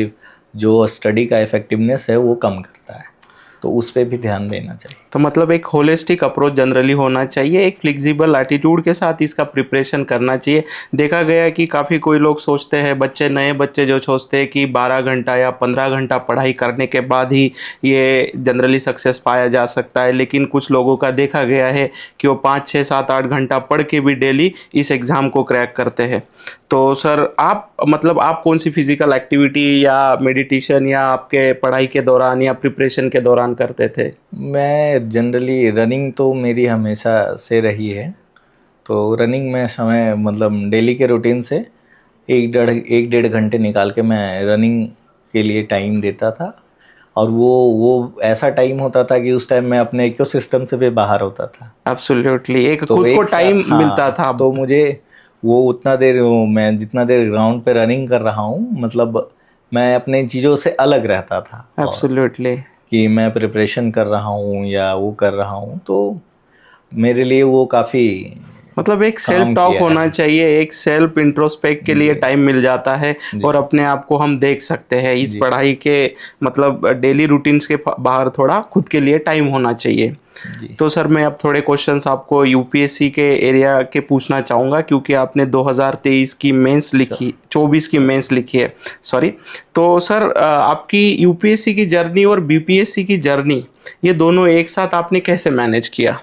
जो स्टडी का इफ़ेक्टिवनेस है वो कम करता है। तो उस पे भी ध्यान देना चाहिए। तो मतलब एक होलिस्टिक अप्रोच जनरली होना चाहिए, एक फ्लेक्सिबल एटीट्यूड के साथ इसका प्रिपरेशन करना चाहिए। देखा गया है कि काफ़ी कोई लोग सोचते हैं, नए बच्चे जो सोचते हैं कि 12 घंटा या 15 घंटा पढ़ाई करने के बाद ही ये जनरली सक्सेस पाया जा सकता है। लेकिन कुछ लोगों का देखा गया है कि वो 5, 6, 7, 8 घंटा पढ़ के भी डेली इस एग्ज़ाम को क्रैक करते हैं। तो सर आप मतलब आप कौन-सी फिज़िकल एक्टिविटी या मेडिटेशन या आपके पढ़ाई के दौरान या प्रिपरेशन के दौरान करते थे? मैं जनरली, रनिंग तो मेरी हमेशा से रही है। तो रनिंग में समय मतलब डेली के रूटीन से 1 डेढ़ घंटे निकाल के मैं रनिंग के लिए टाइम देता था। और वो ऐसा टाइम होता था कि उस टाइम मैं अपने इकोसिस्टम से भी बाहर होता था। एब्सोल्युटली एक तो खुद को एक साथ, टाइम मिलता हाँ, था। तो मुझे वो उतना देर, मैं जितना देर ग्राउंड पे रनिंग कर रहा हूँ, मतलब मैं अपने चीज़ों से अलग रहता था। और एब्सोल्युटली कि मैं प्रिपरेशन कर रहा हूँ या वो कर रहा हूँ, तो मेरे लिए वो काफ़ी मतलब एक सेल्फ काम टॉक किया होना है। चाहिए, एक सेल्फ इंट्रोस्पेक्ट के लिए जी, टाइम मिल जाता है जी, और अपने आप को हम देख सकते हैं। इस जी, पढ़ाई के मतलब डेली रूटीन्स के बाहर थोड़ा खुद के लिए टाइम होना चाहिए। जी, तो सर मैं अब थोड़े क्वेश्चंस आपको यूपीएससी के एरिया के पूछना चाहूँगा क्योंकि आपने 2023 की मेंस श्योर, लिखी, 24 की श्योर। मेंस लिखी है, सॉरी। तो सर आपकी यूपीएससी की जर्नी और बीपीएससी की जर्नी ये दोनों एक साथ आपने कैसे मैनेज किया?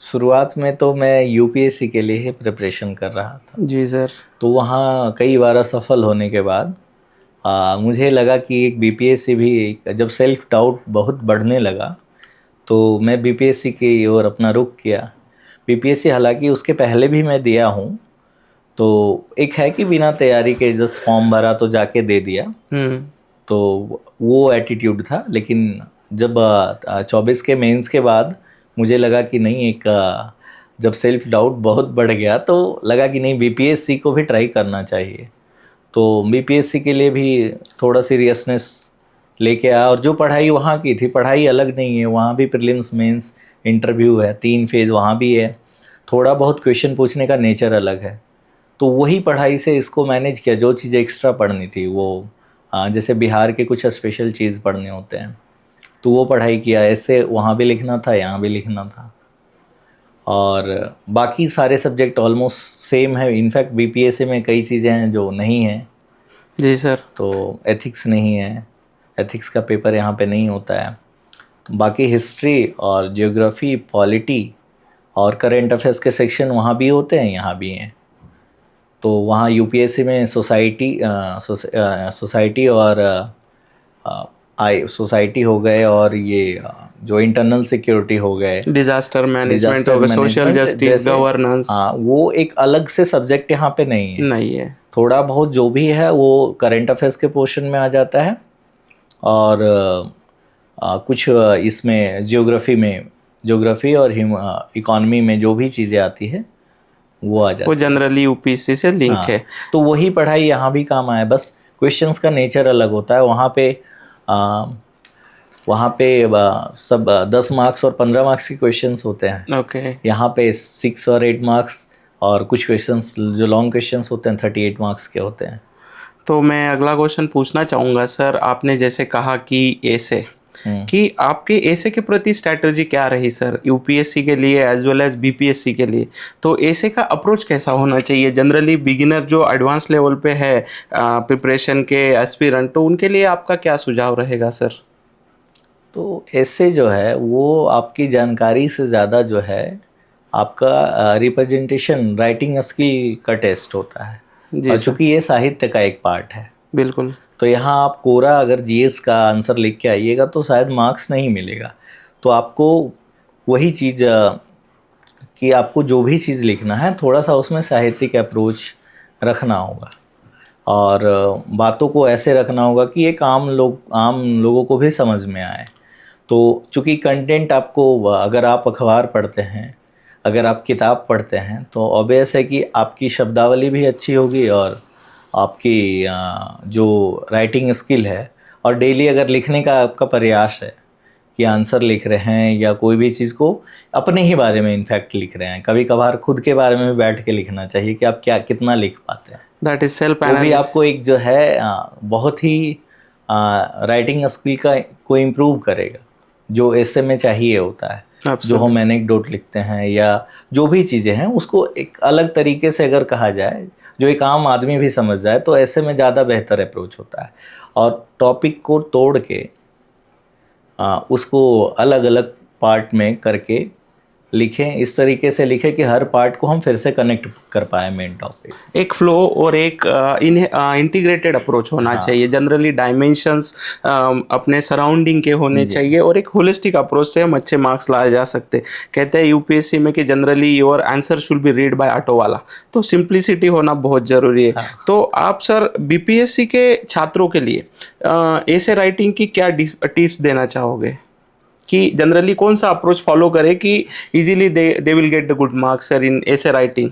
शुरुआत में तो मैं यूपीएससी के लिए ही प्रिपरेशन कर रहा था। जी सर। तो वहाँ कई बार असफल होने के बाद मुझे लगा कि एक बीपीएससी भी, जब सेल्फ डाउट बहुत बढ़ने लगा, तो मैं बीपीएससी की ओर अपना रुख किया। बीपीएससी हालांकि उसके पहले भी मैं दिया हूँ। तो एक है कि बिना तैयारी के जस्ट फॉर्म भरा तो जाके दे दिया। हुँ। तो वो एटीट्यूड था। लेकिन जब 24 के मेंस के बाद मुझे लगा कि नहीं, एक जब सेल्फ डाउट बहुत बढ़ गया, तो लगा कि नहीं, बीपीएससी को भी ट्राई करना चाहिए। तो बीपीएससी के लिए भी थोड़ा सीरियसनेस लेके आया। और जो पढ़ाई वहाँ की थी, पढ़ाई अलग नहीं है, वहाँ भी प्रीलिम्स मेंस इंटरव्यू है, 3 फेज़ वहाँ भी है। थोड़ा बहुत क्वेश्चन पूछने का नेचर अलग है। तो वही पढ़ाई से इसको मैनेज किया। जो चीज़ एक्स्ट्रा पढ़नी थी वो, जैसे बिहार के कुछ स्पेशल चीज़ पढ़ने होते हैं, तो वो पढ़ाई किया। ऐसे वहाँ भी लिखना था, यहाँ भी लिखना था। और बाकी सारे सब्जेक्ट ऑलमोस्ट सेम है। इनफैक्ट बीपीएससी में कई चीज़ें हैं जो नहीं हैं। जी सर। तो एथिक्स नहीं है, एथिक्स का पेपर यहाँ पे नहीं होता है। तो बाकी हिस्ट्री और जियोग्राफी, पॉलिटी और करेंट अफेयर्स के सेक्शन वहाँ भी होते हैं, यहाँ भी हैं। तो वहाँ यूपीएससी में सोसाइटी और सोसाइटी हो गए, और ये जो इंटरनल सिक्योरिटी हो गए, डिजास्टर मैनेजमेंट डिजास्टर हो गया, सोशल मैनेजमेंट जस्टिस, जैसे, गवर्नेंस हाँ, वो एक अलग से सब्जेक्ट यहाँ पे नहीं है। नहीं है। थोड़ा बहुत जो भी है वो करंट अफेयर्स के पोर्शन में आ जाता है, और कुछ इसमें ज्योग्राफी और इकोनॉमी में जो भी चीज़ें आती है वो आ वो जाती है। जनरली यूपीएससी से लिंक हाँ, है। तो वही पढ़ाई यहाँ भी काम आए, बस क्वेश्चंस का नेचर अलग होता है। वहाँ पे सब 10 मार्क्स और 15 मार्क्स के क्वेश्चंस होते हैं। ओके। यहाँ पे 6 और 8 मार्क्स, और कुछ क्वेश्चंस जो लॉन्ग क्वेश्चंस होते हैं 38 मार्क्स के होते हैं। तो मैं अगला क्वेश्चन पूछना चाहूँगा सर, आपने जैसे कहा कि ऐसे कि आपके ऐसे के प्रति स्ट्रैटेजी क्या रही सर, यूपीएससी के लिए एज वेल एज बीपीएससी के लिए? तो ऐसे का अप्रोच कैसा होना चाहिए? जनरली बिगिनर जो एडवांस लेवल पे है प्रिपरेशन के एस्पिरेंट, तो उनके लिए आपका क्या सुझाव रहेगा सर? तो ऐसे जो है वो आपकी जानकारी से ज़्यादा जो है आपका रिप्रेजेंटेशन, राइटिंग स्किल का टेस्ट होता है। जी और सर। चूंकि ये साहित्य का एक पार्ट है, बिल्कुल। तो यहाँ आप कोरा अगर जीएस का आंसर लिख के आइएगा तो शायद मार्क्स नहीं मिलेगा। तो आपको वही चीज़ कि आपको जो भी चीज़ लिखना है थोड़ा सा उसमें साहित्यिक अप्रोच रखना होगा, और बातों को ऐसे रखना होगा कि एक आम लोगों को भी समझ में आए। तो चूँकि कंटेंट आपको, अगर आप अखबार पढ़ते हैं, अगर आप किताब पढ़ते हैं, तो ऑब्वियस है कि आपकी शब्दावली भी अच्छी होगी, और आपकी जो राइटिंग स्किल है, और डेली अगर लिखने का आपका प्रयास है कि आंसर लिख रहे हैं या कोई भी चीज़ को अपने ही बारे में इनफैक्ट लिख रहे हैं, कभी कभार खुद के बारे में भी बैठ के लिखना चाहिए कि आप क्या कितना लिख पाते हैं। दैट इज सेल्फ वो भी एनालिसिस। आपको एक जो है बहुत ही राइटिंग स्किल को इम्प्रूव करेगा, जो ऐसे में चाहिए होता है। जो हम एनेक्डोट लिखते हैं या जो भी चीज़ें हैं उसको एक अलग तरीके से अगर कहा जाए, जो एक आम आदमी भी समझ जाए, तो ऐसे में ज़्यादा बेहतर अप्रोच होता है। और टॉपिक को तोड़ के उसको अलग अलग पार्ट में करके लिखें, इस तरीके से लिखें कि हर पार्ट को हम फिर से कनेक्ट कर पाए मेन टॉपिक। एक फ्लो और एक इंटीग्रेटेड अप्रोच होना चाहिए। जनरली डायमेंशंस अपने सराउंडिंग के होने चाहिए, और एक होलिस्टिक अप्रोच से हम अच्छे मार्क्स लाए जा सकते। कहते हैं यूपीएससी में कि generally your answer should be read by auto वाला, तो सिंप्लिसिटी होना बहुत ज़रूरी है। तो आप सर बीपीएससी के छात्रों के लिए ऐसे राइटिंग की क्या टिप्स देना चाहोगे कि जनरली कौन सा अप्रोच फॉलो करे कि easily they will get the good marks sir in ऐसे राइटिंग?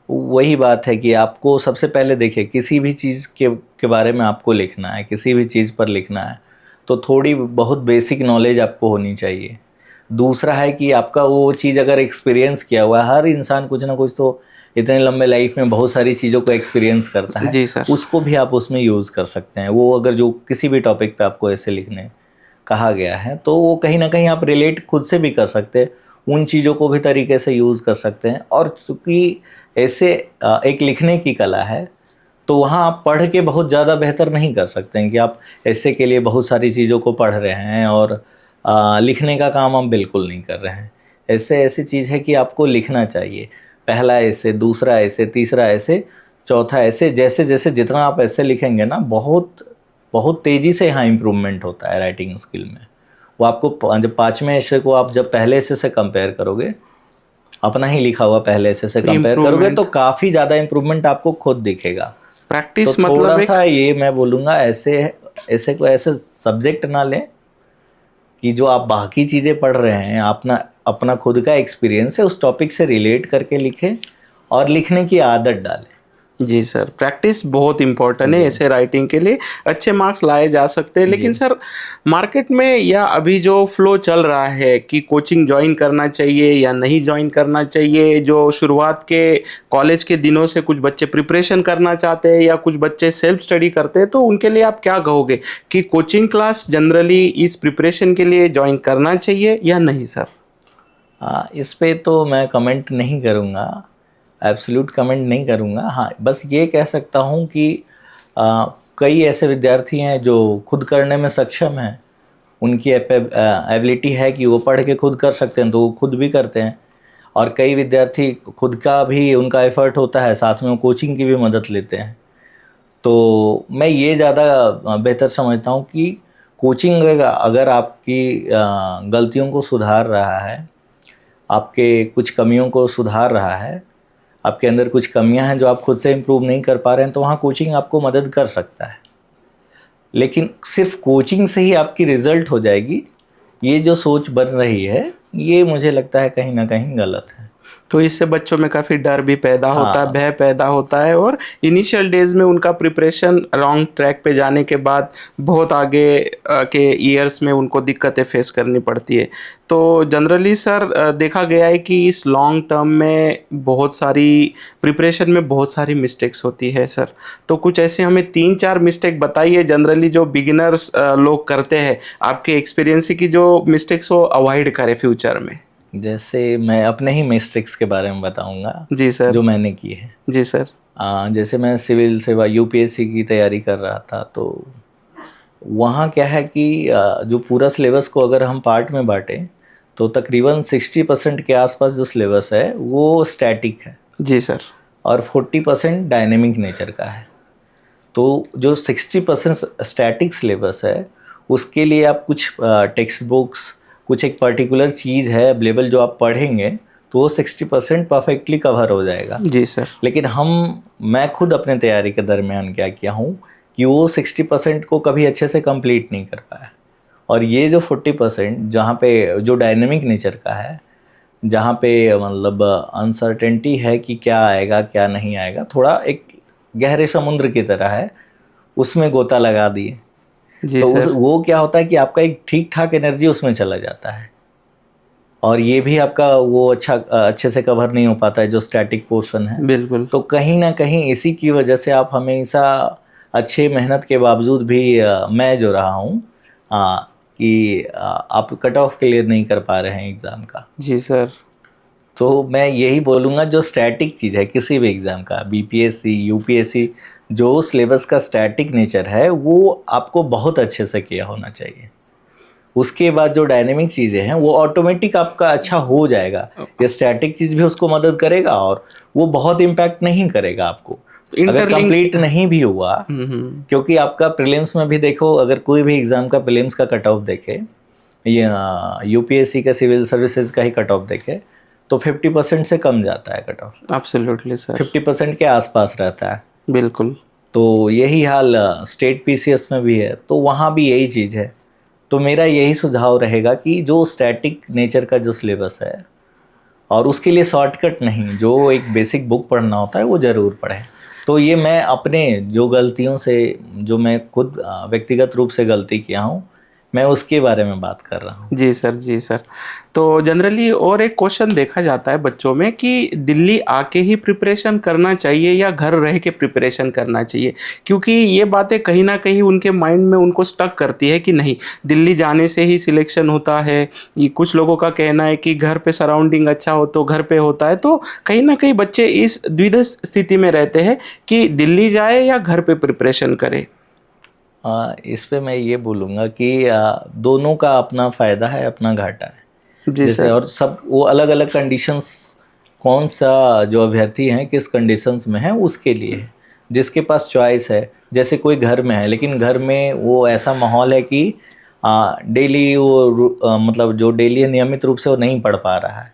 वही बात है कि आपको सबसे पहले देखिए, किसी भी चीज़ के बारे में आपको लिखना है, किसी भी चीज़ पर लिखना है, तो थोड़ी बहुत बेसिक नॉलेज आपको होनी चाहिए। दूसरा है कि आपका वो चीज़ अगर एक्सपीरियंस किया हुआ है, हर इंसान कुछ ना कुछ तो इतने लंबे लाइफ में बहुत सारी चीज़ों को एक्सपीरियंस करता है। जी सर। उसको भी आप उसमें यूज़ कर सकते हैं। वो अगर जो किसी भी टॉपिक पे आपको ऐसे लिखने कहा गया है, तो वो कहीं ना कहीं आप रिलेट खुद से भी कर सकते हैं, उन चीज़ों को भी तरीके से यूज़ कर सकते हैं। और चूँकि ऐसे एक लिखने की कला है, तो वहाँ आप पढ़ के बहुत ज़्यादा बेहतर नहीं कर सकते हैं कि आप ऐसे के लिए बहुत सारी चीज़ों को पढ़ रहे हैं और लिखने का काम हम बिल्कुल नहीं कर रहे हैं। ऐसे ऐसी चीज़ है कि आपको लिखना चाहिए, पहला ऐसे, दूसरा ऐसे, तीसरा ऐसे, चौथा ऐसे। जैसे जैसे जितना आप ऐसे लिखेंगे ना, बहुत बहुत तेज़ी से यहाँ इम्प्रूवमेंट होता है राइटिंग स्किल में। वो आपको जब 5वें ऐसे को आप जब पहले ऐसे से कंपेयर करोगे, अपना ही लिखा हुआ पहले से कंपेयर करोगे, तो काफ़ी ज़्यादा इम्प्रूवमेंट आपको खुद दिखेगा। प्रैक्टिस तो मतलब थोड़ा सा ये मैं बोलूँगा, ऐसे ऐसे को ऐसे सब्जेक्ट ना लें कि जो आप बाकी चीज़ें पढ़ रहे हैं, अपना अपना खुद का एक्सपीरियंस है उस टॉपिक से रिलेट करके लिखें और लिखने की आदत डालें। जी सर, प्रैक्टिस बहुत इंपॉर्टेंट है ऐसे राइटिंग के लिए। अच्छे मार्क्स लाए जा सकते हैं, लेकिन सर मार्केट में या अभी जो फ्लो चल रहा है कि कोचिंग ज्वाइन करना चाहिए या नहीं ज्वाइन करना चाहिए, जो शुरुआत के कॉलेज के दिनों से कुछ बच्चे प्रिपरेशन करना चाहते हैं या कुछ बच्चे सेल्फ स्टडी करते हैं, तो उनके लिए आप क्या कहोगे कि कोचिंग क्लास जनरली इस प्रिपरेशन के लिए ज्वाइन करना चाहिए या नहीं सर? इस पे तो मैं कमेंट नहीं करूँगा, एब्सोल्यूट कमेंट नहीं करूँगा। हाँ, बस ये कह सकता हूँ कि कई ऐसे विद्यार्थी हैं जो खुद करने में सक्षम हैं, उनकी एबिलिटी है कि वो पढ़ के खुद कर सकते हैं, तो वो खुद भी करते हैं। और कई विद्यार्थी खुद का भी उनका एफर्ट होता है, साथ में वो कोचिंग की भी मदद लेते हैं। तो मैं ये ज़्यादा बेहतर समझता हूँ कि कोचिंग अगर आपकी गलतियों को सुधार रहा है, आपके कुछ कमियों को सुधार रहा है, आपके अंदर कुछ कमियां हैं जो आप खुद से इम्प्रूव नहीं कर पा रहे हैं, तो वहाँ कोचिंग आपको मदद कर सकता है। लेकिन सिर्फ कोचिंग से ही आपकी रिज़ल्ट हो जाएगी, ये जो सोच बन रही है, ये मुझे लगता है कहीं ना कहीं गलत है। तो इससे बच्चों में काफ़ी डर भी पैदा होता है, हाँ, भय पैदा होता है, और इनिशियल डेज में उनका प्रिपरेशन रॉन्ग ट्रैक पे जाने के बाद बहुत आगे के ईयर्स में उनको दिक्कतें फेस करनी पड़ती है। तो जनरली सर देखा गया है कि इस लॉन्ग टर्म में बहुत सारी प्रिपरेशन में बहुत सारी मिस्टेक्स होती है सर। तो कुछ ऐसे हमें 3-4 मिस्टेक बताइए जनरली जो बिगिनर्स लोग करते हैं, आपके एक्सपीरियंस से, कि जो मिस्टेक्स वो अवॉइड करें फ्यूचर में। जैसे मैं अपने ही मिस्टेक्स के बारे में बताऊंगा जी सर। जो मैंने की है। जी सर। जैसे मैं सिविल सेवा यूपीएससी की तैयारी कर रहा था, तो वहाँ क्या है कि जो पूरा सिलेबस को अगर हम पार्ट में बांटें, तो तकरीबन 60% के आसपास जो सिलेबस है वो स्टैटिक है जी सर। और 40% डायनेमिक नेचर का है। तो जो 60% स्टैटिक सिलेबस है, उसके लिए आप कुछ टेक्स्ट बुक्स, कुछ एक पर्टिकुलर चीज़ है अवेलेबल जो आप पढ़ेंगे, तो वो 60% परफेक्टली कवर हो जाएगा। जी सर। लेकिन मैं खुद अपने तैयारी के दरमियान क्या किया हूँ कि वो 60% को कभी अच्छे से कंप्लीट नहीं कर पाया। और ये जो 40% जहाँ पे जो डायनेमिक नेचर का है, जहाँ पे मतलब अनसर्टेनिटी है कि क्या आएगा क्या नहीं आएगा, थोड़ा एक गहरे समुद्र की तरह है, उसमें गोता लगा दिए। जी तो सर। वो क्या होता है कि आपका एक ठीक ठाक एनर्जी उसमें चला जाता है, और ये भी आपका वो अच्छे से कवर नहीं हो पाता है जो स्टैटिक पोर्शन है। बिल्कुल। तो कहीं ना कहीं इसी की वजह से आप हमेशा अच्छे मेहनत के बावजूद भी मैं जो रहा हूँ कि आप कट ऑफ क्लियर नहीं कर पा रहे हैं एग्ज़ाम का। जी सर। तो मैं यही बोलूँगा, जो स्टैटिक चीज़ है किसी भी एग्ज़ाम का, बीपीएससी यूपीएससी, जो सिलेबस का स्टैटिक नेचर है वो आपको बहुत अच्छे से किया होना चाहिए। उसके बाद जो डायनेमिक चीज़ें हैं वो ऑटोमेटिक आपका अच्छा हो जाएगा। ये स्टैटिक चीज़ भी उसको मदद करेगा और वो बहुत इम्पैक्ट नहीं करेगा आपको अगर इंटरलिंक। कंप्लीट नहीं भी हुआ। क्योंकि आपका प्रीलिम्स में भी देखो, अगर कोई भी एग्ज़ाम का प्रीलिम्स का कट ऑफ देखे, ये यूपीएससी का सिविल सर्विसेज का ही कट ऑफ देखे, तो 50% से कम जाता है कट ऑफ, एब्सोल्युटली सर। 50% के आसपास रहता है। बिल्कुल। तो यही हाल स्टेट पीसीएस में भी है, तो वहाँ भी यही चीज़ है। तो मेरा यही सुझाव रहेगा कि जो स्टैटिक नेचर का जो सिलेबस है, और उसके लिए शॉर्टकट नहीं, जो एक बेसिक बुक पढ़ना होता है वो ज़रूर पढ़ें। तो ये मैं अपने जो गलतियों से, जो मैं खुद व्यक्तिगत रूप से गलती किया हूँ, मैं उसके बारे में बात कर रहा हूँ। जी सर। जी सर। तो जनरली और एक क्वेश्चन देखा जाता है बच्चों में कि दिल्ली आके ही प्रिपरेशन करना चाहिए या घर रह के प्रिपरेशन करना चाहिए, क्योंकि ये बातें कहीं ना कहीं उनके माइंड में उनको स्टक करती है कि नहीं, दिल्ली जाने से ही सिलेक्शन होता है। ये कुछ लोगों का कहना है कि घर पे सराउंडिंग अच्छा हो तो घर पे होता है। तो कहीं ना कहीं बच्चे इस द्विधा स्थिति में रहते हैं कि दिल्ली जाए या घर पे प्रिपरेशन करे। इस पे मैं ये बोलूँगा कि दोनों का अपना फ़ायदा है, अपना घाटा है। जी जैसे सर। और सब वो अलग अलग कंडीशंस, कौन सा जो अभ्यर्थी हैं किस कंडीशंस में है उसके लिए है। जिसके पास चॉइस है, जैसे कोई घर में है लेकिन घर में वो ऐसा माहौल है कि डेली मतलब जो डेली नियमित रूप से वो नहीं पढ़ पा रहा है,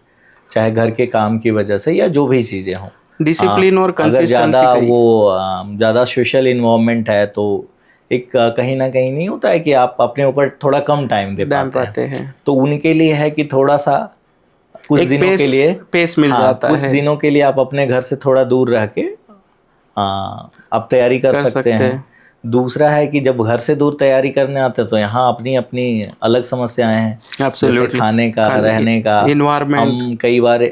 चाहे घर के काम की वजह से या जो भी चीज़ें हों। डिसिप्लिन और अगर कंसिस्टेंसी ज़्यादा का ही। ज़्यादा सोशल इन्वॉल्वमेंट है, तो एक कहीं ना कहीं नहीं होता है कि आप अपने ऊपर थोड़ा कम टाइम दे डैम पाते हैं। पाते हैं। तो उनके लिए है कि थोड़ा सा कुछ एक दिनों के पेस लिए, पेस मिल हाँ जाता कुछ है। दिनों के लिए आप अपने घर से थोड़ा दूर रह के आप तैयारी कर कर सकते सकते हैं। हैं। दूसरा है कि जब घर से दूर तैयारी करने आते हैं तो यहाँ अपनी अपनी अलग समस्याएं हैं, जैसे एब्सोल्युटली। खाने का, रहने का। इन्वायरमेंट। हम कई बार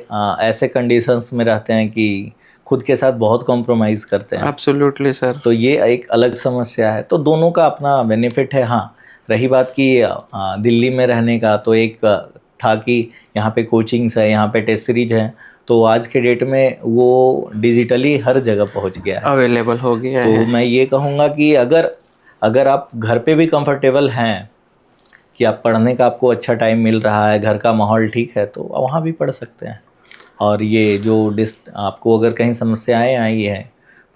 ऐसे कंडीशंस में रहते हैं कि खुद के साथ बहुत कॉम्प्रोमाइज़ करते हैं। Absolutely sir. तो ये एक अलग समस्या है। तो दोनों का अपना बेनिफिट है। हाँ, रही बात कि दिल्ली में रहने का, तो एक था कि यहाँ पे कोचिंग्स है, यहाँ पे टेस्ट सीरीज है, तो आज के डेट में वो डिजिटली हर जगह पहुँच गया है। अवेलेबल हो गया तो है। मैं ये कहूँगा कि अगर अगर आप घर पे भी कंफर्टेबल हैं कि आप पढ़ने का आपको अच्छा टाइम मिल रहा है, घर का माहौल ठीक है, तो वहाँ भी पढ़ सकते हैं। और ये जो आपको अगर कहीं समस्याएं आई है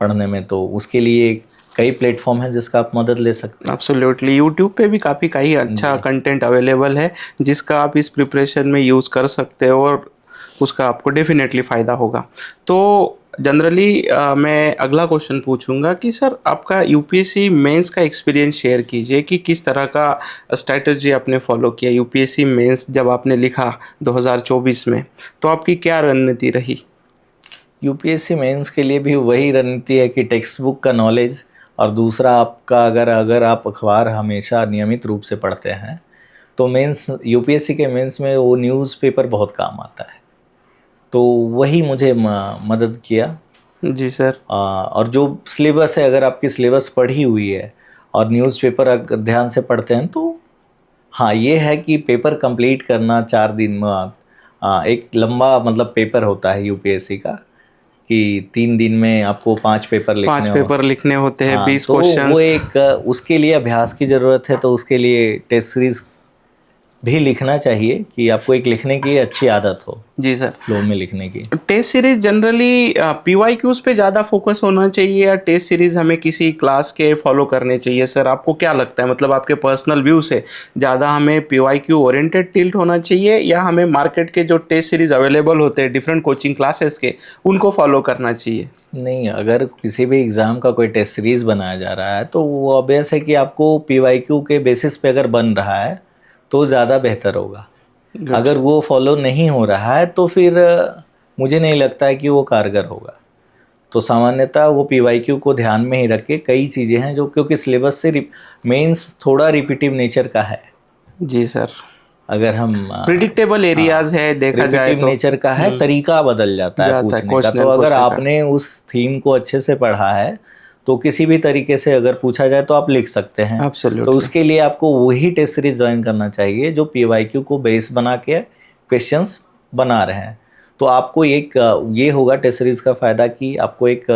पढ़ने में, तो उसके लिए कई प्लेटफॉर्म हैं जिसका आप मदद ले सकते हैं। एब्सोल्युटली, यूट्यूब पे भी काफ़ी कई अच्छा जी। कंटेंट अवेलेबल है जिसका आप इस प्रिपरेशन में यूज़ कर सकते हो और उसका आपको डेफिनेटली फ़ायदा होगा। तो जनरली मैं अगला क्वेश्चन पूछूंगा कि सर आपका यूपीएससी मेंस का एक्सपीरियंस शेयर कीजिए कि किस तरह का स्ट्रैटेजी आपने फॉलो किया यूपीएससी मेंस जब आपने लिखा 2024 में, तो आपकी क्या रणनीति रही? यूपीएससी मेंस के लिए भी वही रणनीति है कि टेक्स्ट बुक का नॉलेज, और दूसरा आपका अगर आप अखबार हमेशा नियमित रूप से पढ़ते हैं तो मेंस, यूपीएससी के मेंस में वो न्यूज़पेपर बहुत काम आता है। तो वही मुझे मदद किया। जी सर। और जो सिलेबस है, अगर आपकी सिलेबस पढ़ी हुई है और न्यूज़पेपर अगर ध्यान से पढ़ते हैं तो हाँ, ये है कि पेपर कंप्लीट करना 4 दिन में, एक लंबा मतलब पेपर होता है यूपीएससी का कि 3 दिन में आपको 5 पेपर लिखने 5 हो। पेपर लिखने होते हैं, हाँ, 20 तो वो क्वेश्चंस। एक उसके लिए अभ्यास की ज़रूरत है, तो उसके लिए टेस्ट सीरीज़ भी लिखना चाहिए कि आपको एक लिखने की अच्छी आदत हो, जी सर। फ्लो में लिखने की। टेस्ट सीरीज जनरली पीवाईक्यूज पे ज़्यादा फोकस होना चाहिए या टेस्ट सीरीज हमें किसी क्लास के फॉलो करने चाहिए सर? आपको क्या लगता है, मतलब आपके पर्सनल व्यू से ज़्यादा हमें पीवाईक्यू ओरिएंटेड टिल्ट होना चाहिए या हमें मार्केट के जो टेस्ट सीरीज अवेलेबल होते हैं डिफरेंट कोचिंग क्लासेस के उनको फॉलो करना चाहिए? नहीं, अगर किसी भी एग्ज़ाम का कोई टेस्ट सीरीज़ बनाया जा रहा है तो वो ऑब्वियस है कि आपको पीवाईक्यू के बेसिस पे अगर बन रहा है तो ज़्यादा बेहतर होगा। गुड। अगर वो फॉलो नहीं हो रहा है तो फिर मुझे नहीं लगता है कि वो कारगर होगा। तो सामान्यतः वो पीवाईक्यू को ध्यान में ही रख के कई चीज़ें हैं जो, क्योंकि सिलेबस से मेंस थोड़ा रिपीटिव नेचर का है। जी सर। अगर हम प्रिडिक्टेबल एरियाज है देखा जाए रिपीटिव तो। नेचर का है, तरीका बदल जाता है जाता है पूछने का। तो क्वेश्चन अगर पूछने का। आपने उस थीम को अच्छे से पढ़ा है तो किसी भी तरीके से अगर पूछा जाए तो आप लिख सकते हैं। तो एब्सोल्युटली। उसके लिए आपको वही टेस्ट सीरीज ज्वाइन करना चाहिए जो पीवाईक्यू को बेस बना के क्वेश्चंस बना रहे हैं। तो आपको एक ये होगा टेस्ट सीरीज का फ़ायदा कि आपको एक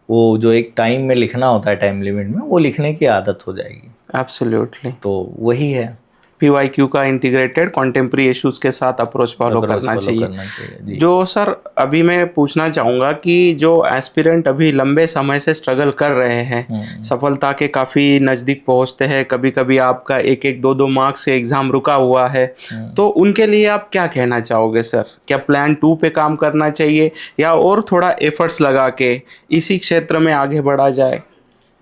वो जो एक टाइम में लिखना होता है, टाइम लिमिट में, वो लिखने की आदत हो जाएगी। एब्सोल्युटली। तो वही है, पीवाईक्यू का इंटीग्रेटेड कॉन्टेम्प्रेरी इश्यूज के साथ अप्रोच फॉलो अप्रोच करना फॉलो चाहिए। करना चाहिए जी। जो सर अभी मैं पूछना चाहूँगा कि जो एस्पिरेंट अभी लंबे समय से स्ट्रगल कर रहे हैं, सफलता के काफ़ी नज़दीक पहुँचते हैं, कभी कभी आपका 1-1, 2-2 मार्क्स से एग्ज़ाम रुका हुआ है, तो उनके लिए आप क्या कहना चाहोगे सर? क्या प्लान 2 पे काम करना चाहिए या और थोड़ा एफर्ट्स लगा के इसी क्षेत्र में आगे बढ़ा जाए?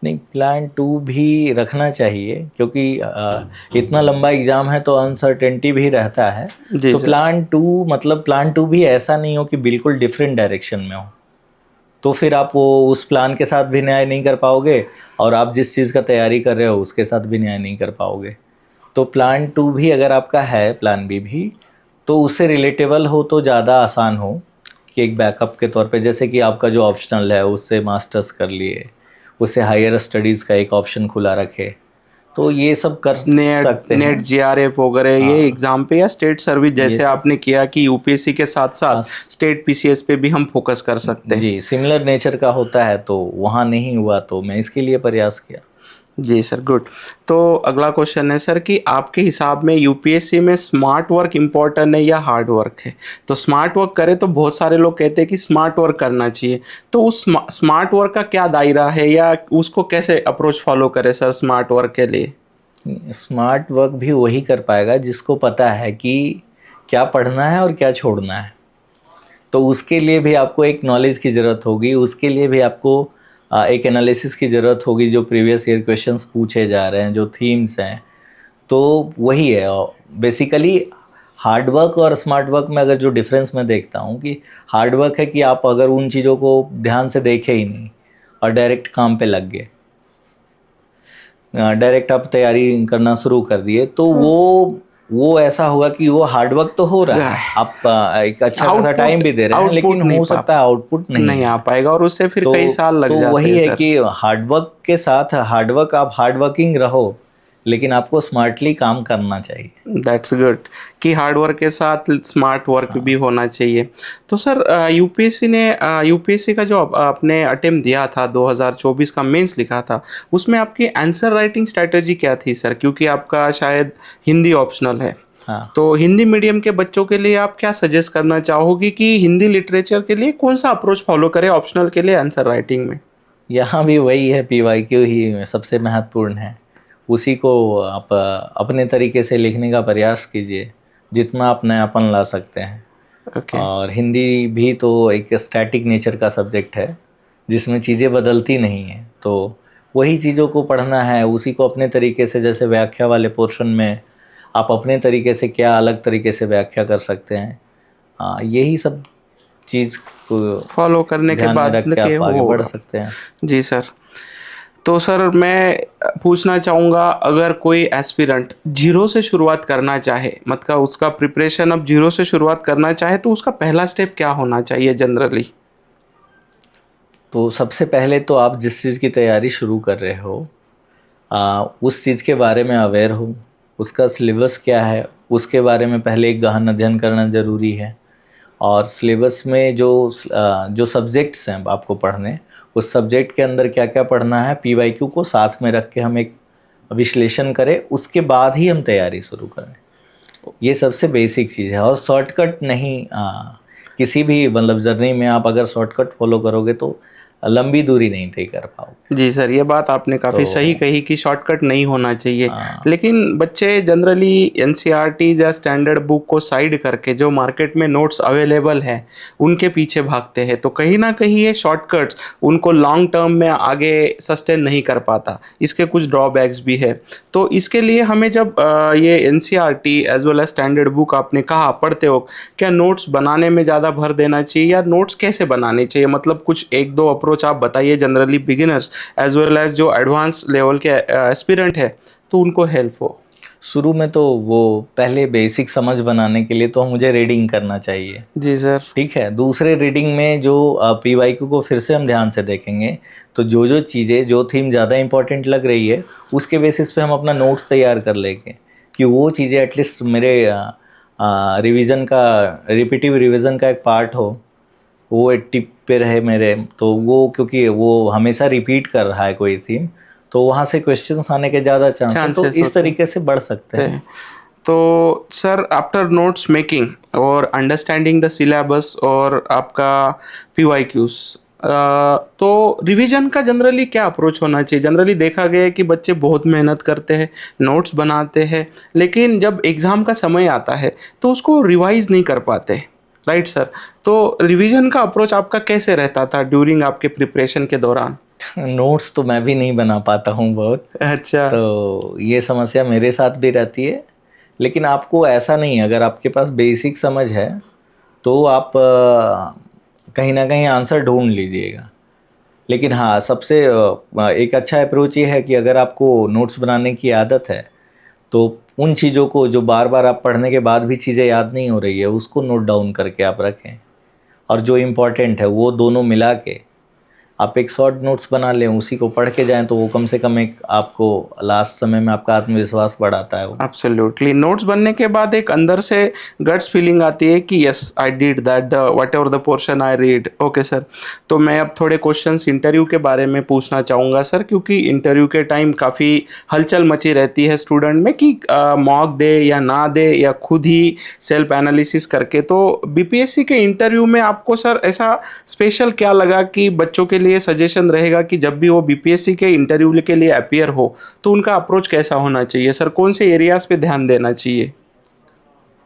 नहीं, प्लान 2 भी रखना चाहिए, क्योंकि इतना लंबा एग्ज़ाम है तो अनसर्टेनिटी भी रहता है। जी तो सर। प्लान 2 मतलब प्लान 2 भी ऐसा नहीं हो कि बिल्कुल डिफरेंट डायरेक्शन में हो, तो फिर आप वो उस प्लान के साथ भी न्याय नहीं कर पाओगे और आप जिस चीज़ का तैयारी कर रहे हो उसके साथ भी न्याय नहीं कर पाओगे। तो प्लान 2 भी अगर आपका है, प्लान बी भी, तो उससे रिलेटेबल हो तो ज़्यादा आसान हो कि एक बैकअप के तौर पे, जैसे कि आपका जो ऑप्शनल है उससे मास्टर्स कर लिए, उससे हायर स्टडीज़ का एक ऑप्शन खुला रखे, तो ये सब कर नेट सकते हैं। नेट जीआरएफ वगैरह ये हाँ, एग्जाम पे या स्टेट सर्विस ये जैसे सब आपने किया कि यूपीएससी के साथ साथ हाँ, स्टेट पीसीएस पे भी हम फोकस कर सकते हैं। जी, सिमिलर नेचर का होता है, तो वहाँ नहीं हुआ तो मैं इसके लिए प्रयास किया। जी सर, गुड। तो अगला क्वेश्चन है सर कि आपके हिसाब में यूपीएससी में स्मार्ट वर्क इम्पोर्टेंट है या हार्ड वर्क है? तो स्मार्ट वर्क करे तो बहुत सारे लोग कहते हैं कि स्मार्ट वर्क करना चाहिए, तो उस स्मार्ट वर्क का क्या दायरा है या उसको कैसे अप्रोच फॉलो करें सर स्मार्ट वर्क के लिए? स्मार्ट वर्क भी वही कर पाएगा जिसको पता है कि क्या पढ़ना है और क्या छोड़ना है। तो उसके लिए भी आपको एक नॉलेज की ज़रूरत होगी, उसके लिए भी आपको एक एनालिसिस की ज़रूरत होगी, जो प्रीवियस ईयर क्वेश्चंस पूछे जा रहे हैं, जो थीम्स हैं। तो वही है बेसिकली। हार्ड वर्क और स्मार्ट वर्क में अगर जो डिफरेंस मैं देखता हूँ कि हार्ड वर्क है कि आप अगर उन चीज़ों को ध्यान से देखे ही नहीं और डायरेक्ट काम पे लग गए, डायरेक्ट आप तैयारी करना शुरू कर दिए, तो वो ऐसा होगा कि वो हार्ड वर्क तो हो रहा है, आप एक अच्छा खासा टाइम भी दे रहे हैं, लेकिन हो सकता है आउटपुट नहीं आ है। पाएगा और उससे फिर कई साल लग तो जाते वही हैं है सर। कि हार्ड वर्क के साथ हार्ड वर्क, आप हार्ड वर्किंग रहो, लेकिन आपको स्मार्टली काम करना चाहिए। दैट्स गुड कि हार्ड वर्क के साथ स्मार्ट वर्क भी होना चाहिए। तो सर यूपीएससी का जो आपने अटेम्प्ट दिया था 2024 का मेंस लिखा था, उसमें आपकी आंसर राइटिंग स्ट्रेटजी क्या थी सर? क्योंकि आपका शायद हिंदी ऑप्शनल है, हाँ, तो हिंदी मीडियम के बच्चों के लिए आप क्या सजेस्ट करना चाहोगे कि हिंदी लिटरेचर के लिए कौन सा अप्रोच फॉलो करें ऑप्शनल के लिए आंसर राइटिंग में? यहाँ भी वही है, PYQ ही सबसे महत्वपूर्ण है। उसी को आप अपने तरीके से लिखने का प्रयास कीजिए, जितना आप नयापन ला सकते हैं। ओके। और हिंदी भी तो एक स्टैटिक नेचर का सब्जेक्ट है, जिसमें चीज़ें बदलती नहीं हैं। तो वही चीज़ों को पढ़ना है, उसी को अपने तरीके से, जैसे व्याख्या वाले पोर्शन में आप अपने तरीके से क्या अलग तरीके से व्याख्या कर सकते हैं। यही सब चीज़ को फॉलो करने के ध्यान में बाद रख के के आप वो आगे बढ़ होगा। सकते हैं। जी सर। तो सर मैं पूछना चाहूँगा, अगर कोई एस्पिरेंट जीरो से शुरुआत करना चाहे, मतलब उसका प्रिपरेशन अब जीरो से शुरुआत करना चाहे, तो उसका पहला स्टेप क्या होना चाहिए जनरली? तो सबसे पहले तो आप जिस चीज़ की तैयारी शुरू कर रहे हो, उस चीज़ के बारे में अवेयर हो, उसका सिलेबस क्या है उसके बारे में पहले एक गहन अध्ययन करना ज़रूरी है। और सिलेबस में जो सब्जेक्ट्स हैं आपको पढ़ने, उस सब्जेक्ट के अंदर क्या क्या पढ़ना है, PYQ को साथ में रख के हम एक विश्लेषण करें, उसके बाद ही हम तैयारी शुरू करें। ये सबसे बेसिक चीज़ है। और शॉर्टकट नहीं, किसी भी मतलब जर्नी में आप अगर शॉर्टकट फॉलो करोगे तो लंबी दूरी नहीं तय कर पाओगे। जी सर, ये बात आपने काफ़ी सही तो कही कि शॉर्टकट नहीं होना चाहिए। हाँ, लेकिन बच्चे जनरली एनसीईआरटी या स्टैंडर्ड बुक को साइड करके जो मार्केट में नोट्स अवेलेबल हैं, उनके पीछे भागते हैं। तो कहीं ना कहीं ये शॉर्टकट्स उनको लॉन्ग टर्म में आगे सस्टेन नहीं कर पाता। इसके कुछ ड्रॉबैक्स भी है। तो इसके लिए हमें जब ये NCERT as well as standard book आपने कहा पढ़ते हो, क्या नोट्स बनाने में ज़्यादा भर देना चाहिए या नोट्स कैसे बनाने चाहिए? मतलब कुछ एक दो अप्रोच आप बताइए generally beginners as well as जो एडवांस लेवल के एस्पिरेंट है, तो उनको हेल्प हो। शुरू में तो वो पहले बेसिक समझ बनाने के लिए तो मुझे रीडिंग करना चाहिए। जी सर। ठीक है, दूसरे रीडिंग में जो PYQ को फिर से हम ध्यान से देखेंगे, तो जो चीज़ें जो थीम ज़्यादा इंपॉर्टेंट लग रही है, उसके बेसिस पे हम अपना नोट्स तैयार कर लेंगे कि वो चीज़ें एटलीस्ट मेरे रिवीजन का, रिपीटिव रिवीजन का एक पार्ट हो, वो एक टिप पे रहे मेरे। तो वो क्योंकि वो हमेशा रिपीट कर रहा है कोई थीम, तो वहाँ से क्वेश्चंस आने के ज़्यादा चांस है। तो चांसेस इस होते तरीके से बढ़ सकते हैं। हैं। तो सर आफ्टर नोट्स मेकिंग और अंडरस्टैंडिंग द सिलेबस और आपका पीवाईक्यूज, तो रिवीजन का जनरली क्या अप्रोच होना चाहिए? जनरली देखा गया है कि बच्चे बहुत मेहनत करते हैं, नोट्स बनाते हैं, लेकिन जब एग्ज़ाम का समय आता है तो उसको रिवाइज नहीं कर पाते। Right sir. तो रिवीजन का अप्रोच आपका कैसे रहता था ड्यूरिंग आपके प्रिपरेशन के दौरान? नोट्स तो मैं भी नहीं बना पाता हूँ बहुत, अच्छा। तो ये समस्या मेरे साथ भी रहती है। लेकिन आपको ऐसा नहीं, अगर आपके पास बेसिक समझ है तो आप कहीं ना कहीं आंसर ढूंढ लीजिएगा। लेकिन हाँ, सबसे एक अच्छा अप्रोच ये है कि अगर आपको नोट्स बनाने की आदत है, तो उन चीज़ों को जो बार बार आप पढ़ने के बाद भी चीज़ें याद नहीं हो रही है, उसको नोट डाउन करके आप रखें। और जो इम्पोर्टेंट है वो दोनों मिला के आप एक शॉर्ट नोट्स बना लें, उसी को पढ़ के जाएं, तो वो कम से कम एक आपको लास्ट समय में आपका आत्मविश्वास बढ़ाता है वो। एब्सोल्युटली। नोट्स बनने के बाद एक अंदर से गट्स फीलिंग आती है कि yes I did that what ever the portion I read. Okay sir. तो मैं अब थोड़े क्वेश्चंस इंटरव्यू के बारे में पूछना चाहूँगा सर, क्योंकि इंटरव्यू के टाइम काफ़ी हलचल मची रहती है स्टूडेंट में कि मॉक दे या ना दे या खुद ही सेल्फ एनालिसिस करके। तो बीपीएससी के इंटरव्यू में आपको सर ऐसा स्पेशल क्या लगा कि बच्चों के लिए सजेशन रहेगा कि जब भी वो बीपीएससी के इंटरव्यू के लिए अपीयर हो तो उनका अप्रोच कैसा होना चाहिए सर? कौन से एरियाज पे ध्यान देना चाहिए?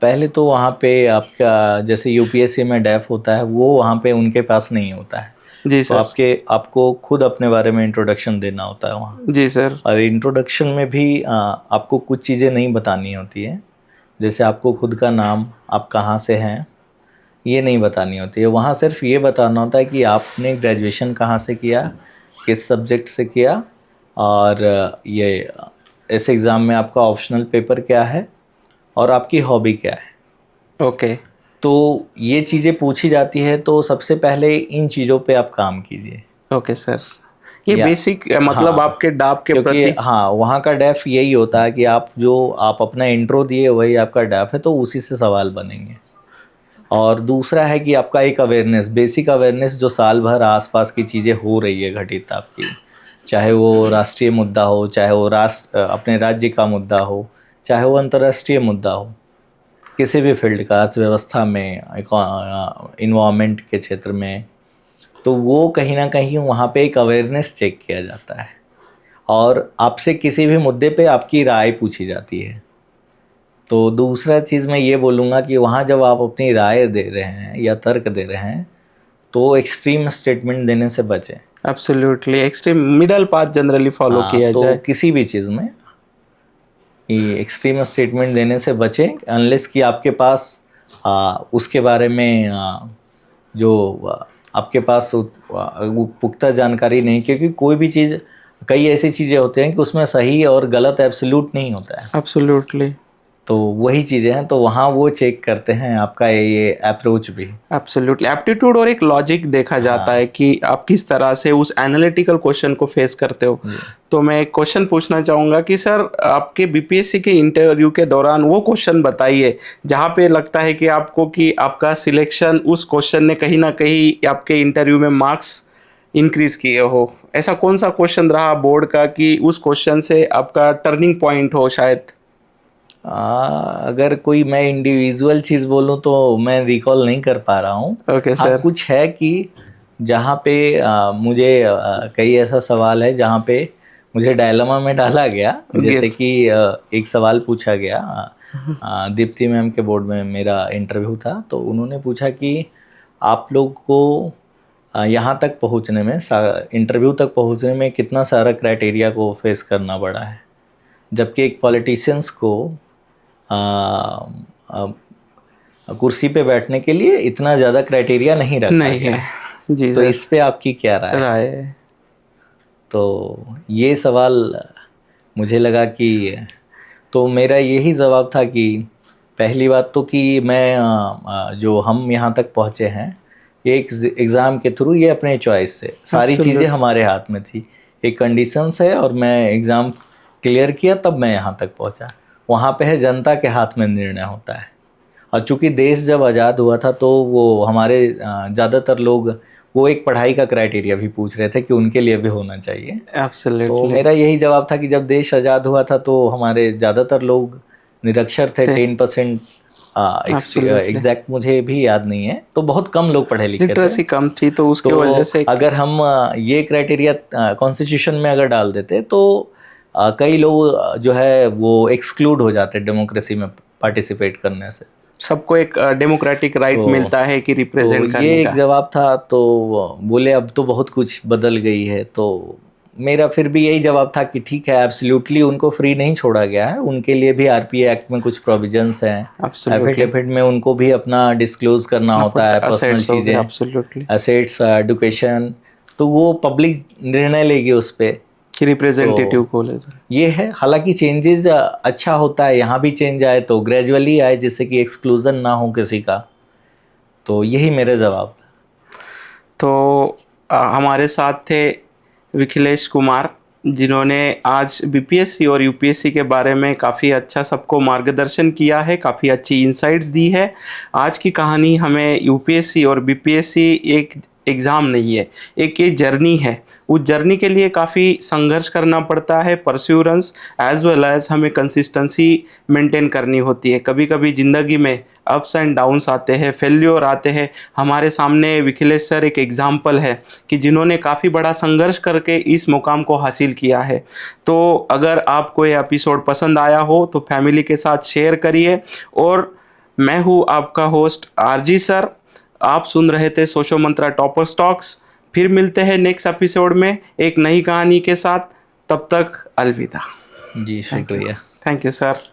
पहले तो वहाँ पे आपका जैसे यूपीएससी में डेफ होता है, वो वहाँ पे उनके पास नहीं होता है। जी तो सर। आपको खुद अपने बारे में इंट्रोडक्शन देना होता है वहाँ। जी सर। और इंट्रोडक्शन में भी आपको कुछ चीज़ें नहीं बतानी होती है। जैसे आपको खुद का नाम, आप कहाँ से हैं, ये नहीं बतानी होती है। वहाँ सिर्फ ये बताना होता है कि आपने ग्रेजुएशन कहाँ से किया, किस सब्जेक्ट से किया, और ये इस एग्ज़ाम में आपका ऑप्शनल पेपर क्या है, और आपकी हॉबी क्या है। ओके। तो ये चीज़ें पूछी जाती है, तो सबसे पहले इन चीज़ों पे आप काम कीजिए। Okay sir. ये या बेसिक मतलब हाँ, आपके डाप के क्योंकि प्रति। हाँ, वहाँ का डेफ यही होता है कि आप अपना इंट्रो दिए वही आपका डेफ है, तो उसी से सवाल बनेंगे। और दूसरा है कि आपका एक अवेयरनेस, बेसिक अवेयरनेस, जो साल भर आसपास की चीज़ें हो रही है घटित आपकी, चाहे वो राष्ट्रीय मुद्दा हो, चाहे वो अपने राज्य का मुद्दा हो, चाहे वो अंतर्राष्ट्रीय मुद्दा हो, किसी भी फील्ड का, अर्थव्यवस्था में, इन्वायरमेंट के क्षेत्र में, तो वो कहीं ना कहीं वहाँ पे एक अवेयरनेस चेक किया जाता है और आपसे किसी भी मुद्दे पे आपकी राय पूछी जाती है। तो दूसरा चीज़ मैं ये बोलूँगा कि वहाँ जब आप अपनी राय दे रहे हैं या तर्क दे रहे हैं तो एक्सट्रीम स्टेटमेंट देने से बचें। Absolutely, extreme middle path generally follow किया तो जाए। किसी भी चीज़ में ये एक्सट्रीम स्टेटमेंट देने से बचें, अनलेस कि आपके पास उसके बारे में आपके पास पुख्ता जानकारी नहीं, क्योंकि कोई भी चीज़, कई ऐसी चीज़ें होती हैं कि उसमें सही और गलत एब्सोल्यूट नहीं होता है। एब्सोल्युटली, तो वही चीज़ें हैं, तो वहाँ वो चेक करते हैं आपका ये अप्रोच भी। एब्सोल्युटली एप्टीट्यूड और एक लॉजिक देखा जाता है कि आप किस तरह से उस एनालिटिकल क्वेश्चन को फेस करते हो। तो मैं एक क्वेश्चन पूछना चाहूँगा कि सर, आपके बीपीएससी के इंटरव्यू के दौरान वो क्वेश्चन बताइए जहाँ पे लगता है कि आपको कि आपका सिलेक्शन उस क्वेश्चन ने कहीं ना कहीं आपके इंटरव्यू में मार्क्स इंक्रीज किए हो। ऐसा कौन सा क्वेश्चन रहा बोर्ड का कि उस क्वेश्चन से आपका टर्निंग पॉइंट हो शायद? अगर कोई मैं इंडिविजुअल चीज़ बोलूँ तो मैं रिकॉल नहीं कर पा रहा हूँ। ओके हाँ, सर। कुछ है कि जहाँ पे मुझे कई ऐसा सवाल है जहाँ पे मुझे डायलेमा में डाला गया। जैसे कि एक सवाल पूछा गया, दीप्ति मैम के बोर्ड में मेरा इंटरव्यू था, तो उन्होंने पूछा कि आप लोग को यहाँ तक पहुँचने में, इंटरव्यू तक पहुँचने में कितना सारा क्राइटेरिया को फेस करना पड़ा है, जबकि एक पॉलिटिशियंस को कुर्सी पे बैठने के लिए इतना ज़्यादा क्राइटेरिया नहीं रखा नहीं गया। है जी तो सर। इस पे आपकी क्या राय है? राय है। तो ये सवाल मुझे लगा कि, तो मेरा यही जवाब था कि पहली बात तो कि मैं जो हम यहाँ तक पहुँचे हैं ये एक एग्ज़ाम के थ्रू, ये अपने चॉइस से, सारी चीज़ें हमारे हाथ में थी। एक कंडीशंस है और मैं एग्ज़ाम क्लियर किया तब मैं यहाँ तक पहुँचा। वहाँ पे है जनता के हाथ में निर्णय होता है। और चूँकि देश जब आज़ाद हुआ था तो वो हमारे ज़्यादातर लोग वो एक पढ़ाई का क्राइटेरिया भी पूछ रहे थे कि उनके लिए भी होना चाहिए। तो मेरा यही जवाब था कि जब देश आज़ाद हुआ था तो हमारे ज़्यादातर लोग निरक्षर थे, 10% एग्जैक्ट मुझे भी याद नहीं है, तो बहुत कम लोग पढ़े लिखे थे, लिटरेसी कम थी, तो उसकी वजह से अगर हम ये क्राइटेरिया कॉन्स्टिट्यूशन में अगर डाल देते तो कई लोग जो है वो एक्सक्लूड हो जाते डेमोक्रेसी में पार्टिसिपेट करने से। सबको एक डेमोक्रेटिक राइट मिलता है कि रिप्रेजेंट करने का। ये एक जवाब था। तो बोले अब तो बहुत कुछ बदल गई है, तो मेरा फिर भी यही जवाब था कि ठीक है, एब्सोल्युटली उनको फ्री नहीं छोड़ा गया है, उनके लिए भी आरपीए एक्ट में कुछ प्रोविजंस हैं, एफिडेविट में उनको भी अपना डिस्क्लोज करना होता है पर्सनल चीज़ें, एसेट्स, एडुकेशन, तो वो पब्लिक निर्णय लेगी उस पर कि रिप्रेजेंटेटिव को ले जाए। ये है। हालांकि चेंजेस अच्छा होता है, यहाँ भी चेंज आए तो ग्रेजुअली आए, जिससे कि एक्सक्लूजन ना हो किसी का। तो यही मेरे जवाब था। तो हमारे साथ थे विखिलेश कुमार, जिन्होंने आज बीपीएससी और यूपीएससी के बारे में काफ़ी अच्छा सबको मार्गदर्शन किया है, काफ़ी अच्छी इंसाइट्स दी है। आज की कहानी हमें यूपीएससी और बीपीएससी एक एग्ज़ाम नहीं है, एक ये जर्नी है। उस जर्नी के लिए काफ़ी संघर्ष करना पड़ता है, परस्यूरेंस एज वेल एज हमें कंसिस्टेंसी मेंटेन करनी होती है। कभी कभी ज़िंदगी में अप्स एंड डाउन्स आते हैं, फेल्योर आते हैं। हमारे सामने विखिलेश सर एक एग्जाम्पल है कि जिन्होंने काफ़ी बड़ा संघर्ष करके इस मुकाम को हासिल किया है। तो अगर आपको ये एपिसोड पसंद आया हो तो फैमिली के साथ शेयर करिए। और मैं हूँ आपका होस्ट आरजी सर, आप सुन रहे थे सोशो मंत्रा टॉपर्स टॉक्स। फिर मिलते हैं नेक्स्ट एपिसोड में एक नई कहानी के साथ। तब तक अलविदा। जी, शुक्रिया। Thank you sir.